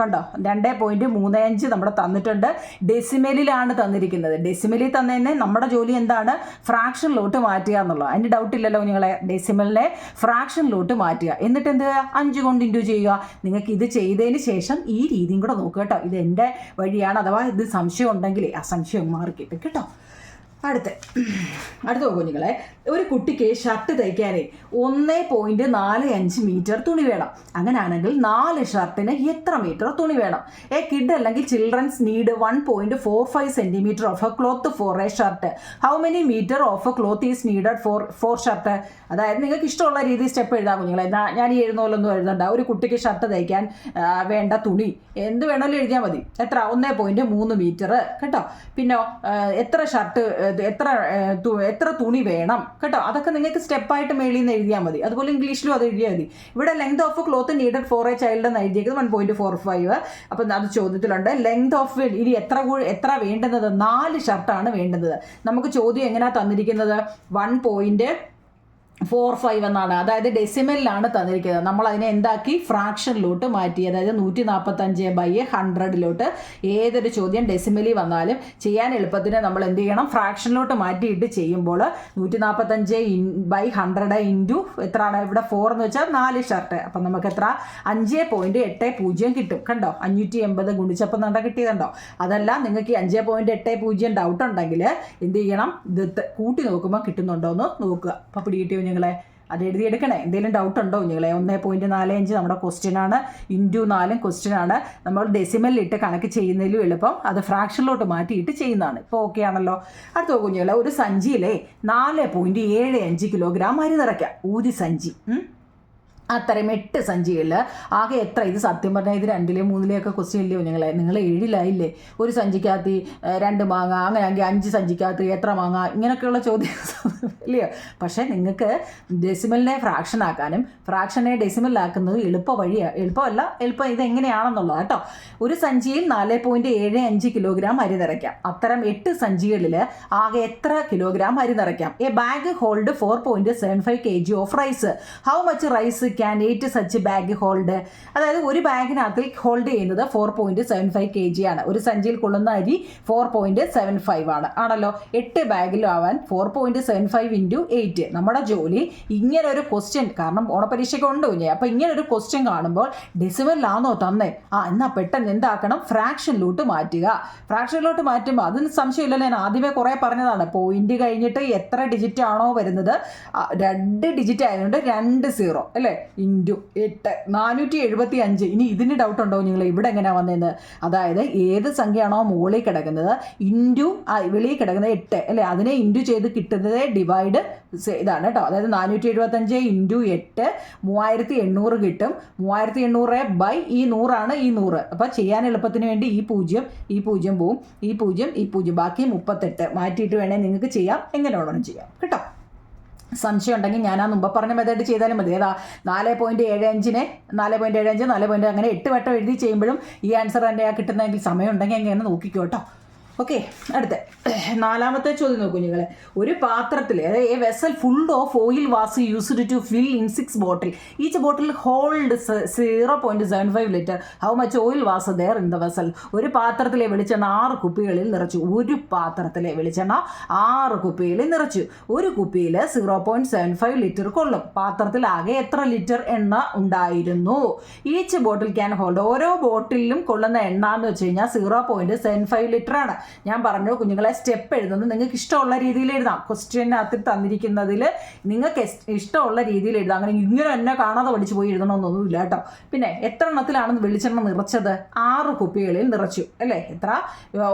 കണ്ടോ? 2.35 നമ്മുടെ തന്നിട്ടുണ്ട്. ഡെസിമലിലാണ് തന്നിരിക്കുന്നത്. ഡെസിമലിൽ തന്നതന്നെ നമ്മുടെ ജോലി എന്താണ്? ഫ്രാക്ഷനിലോട്ട് മാറ്റുക എന്നുള്ളത്. അതിൻ്റെ ഡൗട്ട് ഇല്ലല്ലോ നിങ്ങളെ. ഡെസിമലിനെ ഫ്രാക്ഷനിലോട്ട് മാറ്റുക. എന്നിട്ട് എന്ത് ചെയ്യുക? 5 കൊണ്ട് ഇൻറ്റു ചെയ്യുക. നിങ്ങൾക്ക് ഇത് ചെയ്തതിന് ശേഷം ഈ രീതിയും കൂടെ നോക്കുക കേട്ടോ. ഇത് എൻ്റെ വഴിയാണ്. അഥവാ ഇത് സംശയം ഉണ്ടെങ്കിൽ ആ സംശയം മാറി കിട്ടും കേട്ടോ. അടുത്ത കുഞ്ഞുങ്ങളെ, ഒരു കുട്ടിക്ക് ഷർട്ട് തയ്ക്കാനേ 1.45 മീറ്റർ തുണി വേണം. അങ്ങനെയാണെങ്കിൽ 4 ഷർട്ടിന് എത്ര മീറ്റർ തുണി വേണം? എ കിഡ് അല്ലെങ്കിൽ children's need 1.45 centimetre of a cloth for a shirt. How many metre of a cloth is needed for shirt? അതായത് നിങ്ങൾക്ക് ഇഷ്ടമുള്ള രീതിയിൽ സ്റ്റെപ്പ് എഴുതാം കുഞ്ഞുങ്ങളെ. ഞാൻ ഈ എഴുതുന്ന പോലൊന്നും എഴുതണ്ട. ഒരു കുട്ടിക്ക് ഷർട്ട് തയ്ക്കാൻ വേണ്ട തുണി എന്ത് വേണമെങ്കിലും എഴുതിയാൽ മതി. എത്ര? 1.3 മീറ്റർ കേട്ടോ. പിന്നെ എത്ര ഷർട്ട്, എത്ര തുണി വേണം കേട്ടോ. അതൊക്കെ നിങ്ങൾക്ക് സ്റ്റെപ്പായിട്ട് മേളിൽ നിന്ന് എഴുതിയാൽ മതി. അതുപോലെ ഇംഗ്ലീഷിലും അത് എഴുതിയാൽ മതി. ഇവിടെ length of cloth needed for A child എന്ന് എഴുതിയേക്കുന്നത് 1.45. അപ്പം അത് ചോദ്യത്തിലുണ്ട്. ലെങ്ത് ഓഫ് ഇനി എത്ര വേണ്ടുന്നത്? 4 ഷർട്ടാണ് വേണ്ടുന്നത്. നമുക്ക് ചോദ്യം എങ്ങനെയാണ് തന്നിരിക്കുന്നത്? 1.45 എന്നാണ്. അതായത് ഡെസിമലിലാണ് തന്നിരിക്കുന്നത്. നമ്മൾ അതിനെ എന്താക്കി? ഫ്രാക്ഷനിലോട്ട് മാറ്റി. അതായത് 145/100 ഏതൊരു ചോദ്യം ഡെസിമലി വന്നാലും ചെയ്യാൻ എളുപ്പത്തിന് നമ്മൾ എന്ത് ചെയ്യണം? ഫ്രാക്ഷനിലോട്ട് മാറ്റിയിട്ട് ചെയ്യുമ്പോൾ 145/100 ഇൻറ്റു എത്രയാണ്? ഇവിടെ 4 എന്ന് വെച്ചാൽ 4 ഷർട്ട്. അപ്പം നമുക്ക് എത്ര? 5.80 കിട്ടും. കണ്ടോ? 580 ഗുണിച്ചപ്പം എന്താ കിട്ടിയതുണ്ടോ? അതല്ല, നിങ്ങൾക്ക് ഈ 5.80 ഡൗട്ട് ഉണ്ടെങ്കിൽ എന്ത് ചെയ്യണം? ഇത് കൂട്ടി നോക്കുമ്പോൾ കിട്ടുന്നുണ്ടോ എന്ന് നോക്കുക. അപ്പം പിടികിട്ടിയോ നിങ്ങളെ? അത് എഴുതിയെടുക്കണേ. എന്തെങ്കിലും ഡൗട്ട് ഉണ്ടോ നിങ്ങളെ? 1.45 നമ്മുടെ ക്വസ്റ്റ്യനാണ്. ഇൻറ്റു 4 ക്വസ്റ്റ്യനാണ്. നമ്മൾ ഡെസിമലിലിട്ട് കണക്ക് ചെയ്യുന്നതിലും എളുപ്പം അത് ഫ്രാക്ഷനിലോട്ട് മാറ്റിയിട്ട് ചെയ്യുന്നതാണ്. ഇപ്പോൾ ഓക്കെ ആണല്ലോ. അടുത്ത കുഞ്ഞുങ്ങളെ, ഒരു സഞ്ചിയിലെ 4.75 കിലോഗ്രാം അരി നിറയ്ക്കാം. ഒരു സഞ്ചി. അത്രയും 8 സഞ്ചികളിൽ ആകെ എത്ര? ഇത് സത്യം പറഞ്ഞാൽ ഇത് 2 3 ക്വസ്റ്റ്യൻ ഇല്ലയോ നിങ്ങൾ 7 ഒരു സഞ്ചിക്കകത്ത് 2 മാങ്ങ, അങ്ങനെയാണെങ്കിൽ 5 സഞ്ചിക്കകത്ത് എത്ര മാങ്ങ, ഇങ്ങനെയൊക്കെയുള്ള ചോദ്യം ഇല്ലയോ? പക്ഷേ നിങ്ങൾക്ക് ഡെസിമലിനെ ഫ്രാക്ഷൻ ആക്കാനും ഫ്രാക്ഷനെ ഡെസിമലിലാക്കുന്നത് എളുപ്പം ഇതെങ്ങനെയാണെന്നുള്ളത് കേട്ടോ. ഒരു സഞ്ചിയിൽ 4.75 കിലോഗ്രാം അരി നിറയ്ക്കാം. അത്തരം 8 സഞ്ചികളിൽ ആകെ എത്ര കിലോഗ്രാം അരി നിറയ്ക്കാം? A bag hold 4.75 kg of rice. How much rice can 8 such bag hold? അതായത് ഒരു ബാഗിനകത്ത് ഹോൾഡ് ചെയ്യുന്നത് 4.75 kg ആണ്. ഒരു സഞ്ചിയിൽ കൊള്ളുന്ന അരി 4.75 ആണല്ലോ. 8 ബാഗിലാവാൻ 4.75 ഇൻറ്റു 8. നമ്മുടെ ജോലി ഇങ്ങനെ ഒരു ക്വസ്റ്റ്യൻ, കാരണം ഓണപരീക്ഷയ്ക്ക് ഉണ്ട് കുഞ്ഞെ, അപ്പോൾ ഇങ്ങനെ ഒരു ക്വസ്റ്റ്യൻ കാണുമ്പോൾ ഡെസിമലിലാണോ തന്നെ? എന്നാൽ പെട്ടെന്ന് എന്താക്കണം? ഫ്രാക്ഷനിലോട്ട് മാറ്റുക. ഫ്രാക്ഷനിലോട്ട് മാറ്റുമ്പോൾ അതിന് സംശയമില്ലല്ലോ. ഞാൻ ആദ്യമേ കുറേ പറഞ്ഞതാണ്. പോയിന്റ് കഴിഞ്ഞിട്ട് എത്ര ഡിജിറ്റ് ആണോ വരുന്നത്, 2 ഡിജിറ്റ് ആയതുകൊണ്ട് 2 0 അല്ലേ, ഇൻറ്റു 8 475. ഇനി ഇതിന് ഡൗട്ട് ഉണ്ടോ നിങ്ങൾ? ഇവിടെ എങ്ങനെയാണ് വന്നതെന്ന്? അതായത് ഏത് സംഖ്യയാണോ മുകളിൽ കിടക്കുന്നത് ഇൻറ്റു വെളിയിൽ കിടക്കുന്നത് 8 അല്ലേ, അതിനെ ഇൻറ്റു ചെയ്ത് കിട്ടുന്നത് ഡിവൈഡ് ഇതാണ് കേട്ടോ. അതായത് 475 ഇൻറ്റു 8 3800 കിട്ടും. 3800 ബൈ ഈ 100 ഈ 100. അപ്പോൾ ചെയ്യാൻ എളുപ്പത്തിന് വേണ്ടി ഈ 0 പോവും, ഈ 0 ബാക്കി 38 മാറ്റിയിട്ട് വേണേൽ നിങ്ങൾക്ക് ചെയ്യാം. എങ്ങനെ വേണമെങ്കിലും ചെയ്യാം കേട്ടോ. സംശയം ഉണ്ടെങ്കിൽ ഞാൻ മുമ്പ് പറഞ്ഞ മെത്തേഡ് ചെയ്താലും മതി. ഏതാ? 4.75 4 അങ്ങനെ 8 വട്ടം എഴുതി ചെയ്യുമ്പോഴും ഈ ആൻസർ തന്നെ കിട്ടുന്നതെങ്കിൽ സമയം ഉണ്ടെങ്കിൽ എങ്ങനെ നോക്കിക്കോ കേട്ടോ. ഓക്കെ, അടുത്ത 4ാമത്തെ ചോദ്യം നോക്കൂ നിങ്ങളെ. ഒരു പാത്രത്തിൽ, അതായത് a vessel full of oil was used to fill in 6 bottle. Each bottle hold 0.75 litre. How much oil was there in the vessel? ഒരു പാത്രത്തിലെ വെളിച്ചെണ്ണ 6 കുപ്പികളിൽ നിറച്ചു. ഒരു പാത്രത്തിലെ വെളിച്ചെണ്ണ 6 കുപ്പികളിൽ നിറച്ചു. ഒരു കുപ്പിയിൽ 0.75 ലിറ്റർ കൊള്ളും. പാത്രത്തിൽ ആകെ എത്ര ലിറ്റർ എണ്ണ ഉണ്ടായിരുന്നു? Each bottle can hold. ഓരോ ബോട്ടിലും കൊള്ളുന്ന എണ്ണ എന്ന് വെച്ച് കഴിഞ്ഞാൽ 0.75 ലിറ്റർ ആണ്. ഞാൻ പറഞ്ഞു കുഞ്ഞുങ്ങളെ, സ്റ്റെപ്പ് എഴുതുന്നത് നിങ്ങൾക്ക് ഇഷ്ടമുള്ള രീതിയിൽ എഴുതാം. ക്വസ്റ്റ്യനകത്ത് തന്നിരിക്കുന്നതിൽ നിങ്ങൾക്ക് ഇഷ്ടമുള്ള രീതിയിൽ എഴുതാം. അങ്ങനെ ഇങ്ങനെ എന്നെ കാണാതെ പഠിച്ചു പോയി എഴുതണമെന്നൊന്നുമില്ല കേട്ടോ. പിന്നെ എത്ര എണ്ണത്തിലാണ് വെളിച്ചെണ്ണ നിറച്ചത്? 6 കുപ്പികളിൽ നിറച്ചു അല്ലേ. എത്ര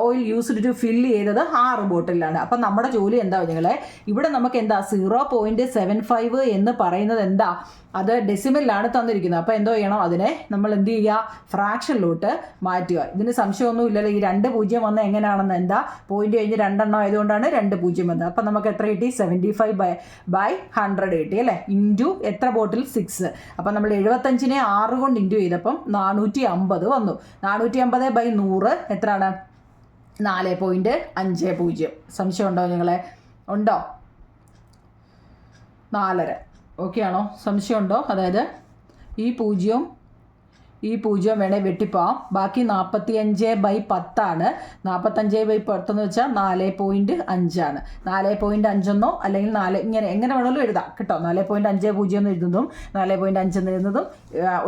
ഓയിൽ യൂസ്ഡ് ടു ഫില്ല് ചെയ്തത്? 6 ബോട്ടിലാണ്. അപ്പം നമ്മുടെ ജോലി എന്താ കുഞ്ഞുങ്ങളെ? ഇവിടെ നമുക്ക് എന്താ 0.75 എന്ന് പറയുന്നത് എന്താ? അത് ഡെസിമലിലാണ് തന്നിരിക്കുന്നത്. അപ്പോൾ എന്തോ ചെയ്യണം? അതിനെ നമ്മൾ എന്ത് ചെയ്യുക? ഫ്രാക്ഷനിലോട്ട് മാറ്റുക. ഇതിന് സംശയമൊന്നും ഇല്ലല്ലോ. ഈ 2 0 വന്ന എങ്ങനെയാണെന്ന്, എന്താ പോയിന്റ് കഴിഞ്ഞ് 2 എണ്ണം ആയതുകൊണ്ടാണ് 2 0 വന്നത്. അപ്പം നമുക്ക് എത്ര കിട്ടി? 75/100 കിട്ടി അല്ലേ. ഇൻറ്റു എത്ര ബോട്ടിൽ? 6. അപ്പം നമ്മൾ 75നെ 6 കൊണ്ട് ഇൻറ്റു ചെയ്തപ്പം 450 വന്നു. 450/100 എത്രയാണ്? 4.50. സംശയം ഉണ്ടോ നിങ്ങളെ? ഉണ്ടോ? 4.5. ഓക്കെ ആണോ? സംശയമുണ്ടോ? അതായത് ഈ 0 ഈ 0 വേണേൽ വെട്ടിപ്പോവാം. ബാക്കി 45/10 45/10 എന്ന് വെച്ചാൽ 4.5 4.5 അല്ലെങ്കിൽ 4 എങ്ങനെ വേണമെങ്കിലും എഴുതാം കേട്ടോ. 4.50 എന്ന് എഴുതുന്നതും 4.5 എന്ന് എഴുതുന്നതും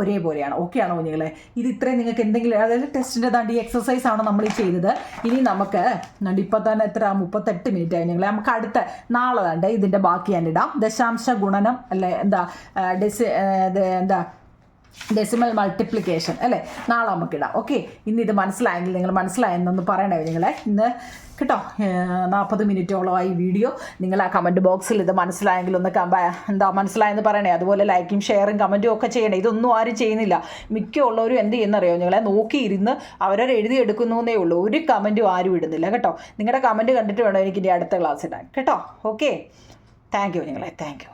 ഒരേപോലെയാണ്. ഓക്കെ ആണോ കുഞ്ഞുങ്ങളെ? ഇത് ഇത്രയും നിങ്ങൾക്ക് എന്തെങ്കിലും, അതായത് ടെസ്റ്റിൻ്റെ താണ്ടി എക്സസൈസ് ആണ് നമ്മൾ ഈ ചെയ്തത്. ഇനി നമുക്ക് ഇപ്പം തന്നെ എത്ര 38 മിനിറ്റ് ആയി ഞങ്ങളെ. നമുക്ക് അടുത്ത നാളെ തന്നെ ഇതിൻ്റെ ബാക്കി ഞാൻ ഇടാം. ദശാംശ ഗുണനം അല്ലേ, ഡെസിമൽ മൾട്ടിപ്ലിക്കേഷൻ അല്ലേ, നാളെ നമുക്കിടാം. ഓക്കെ, ഇന്ന് ഇത് മനസ്സിലായെങ്കിൽ നിങ്ങൾ മനസ്സിലായെന്നൊന്ന് പറയണേ നിങ്ങളെ. ഇന്ന് കേട്ടോ 40 മിനിറ്റോളമായി വീഡിയോ. നിങ്ങൾ ആ കമൻറ്റ് ബോക്സിൽ ഇത് മനസ്സിലായെങ്കിൽ ഒന്ന് മനസ്സിലായെന്ന് പറയണേ. അതുപോലെ ലൈക്കും ഷെയറും കമൻറ്റും ഒക്കെ ചെയ്യണേ. ഇതൊന്നും ആരും ചെയ്യുന്നില്ല. മിക്കുള്ളവരും എന്ത് ചെയ്യുന്നറിയോ നിങ്ങളെ, നോക്കിയിരുന്ന് അവരവർ എഴുതിയെടുക്കുന്നേ ഉള്ളൂ. ഒരു കമൻറ്റും ആരും ഇടുന്നില്ല കേട്ടോ. നിങ്ങളുടെ കമൻറ്റ് കണ്ടിട്ട് വേണം എനിക്ക് ഇനി അടുത്ത ക്ലാസ് ഇടാൻ കേട്ടോ. ഓക്കെ, താങ്ക് യു നിങ്ങളെ, താങ്ക് യു.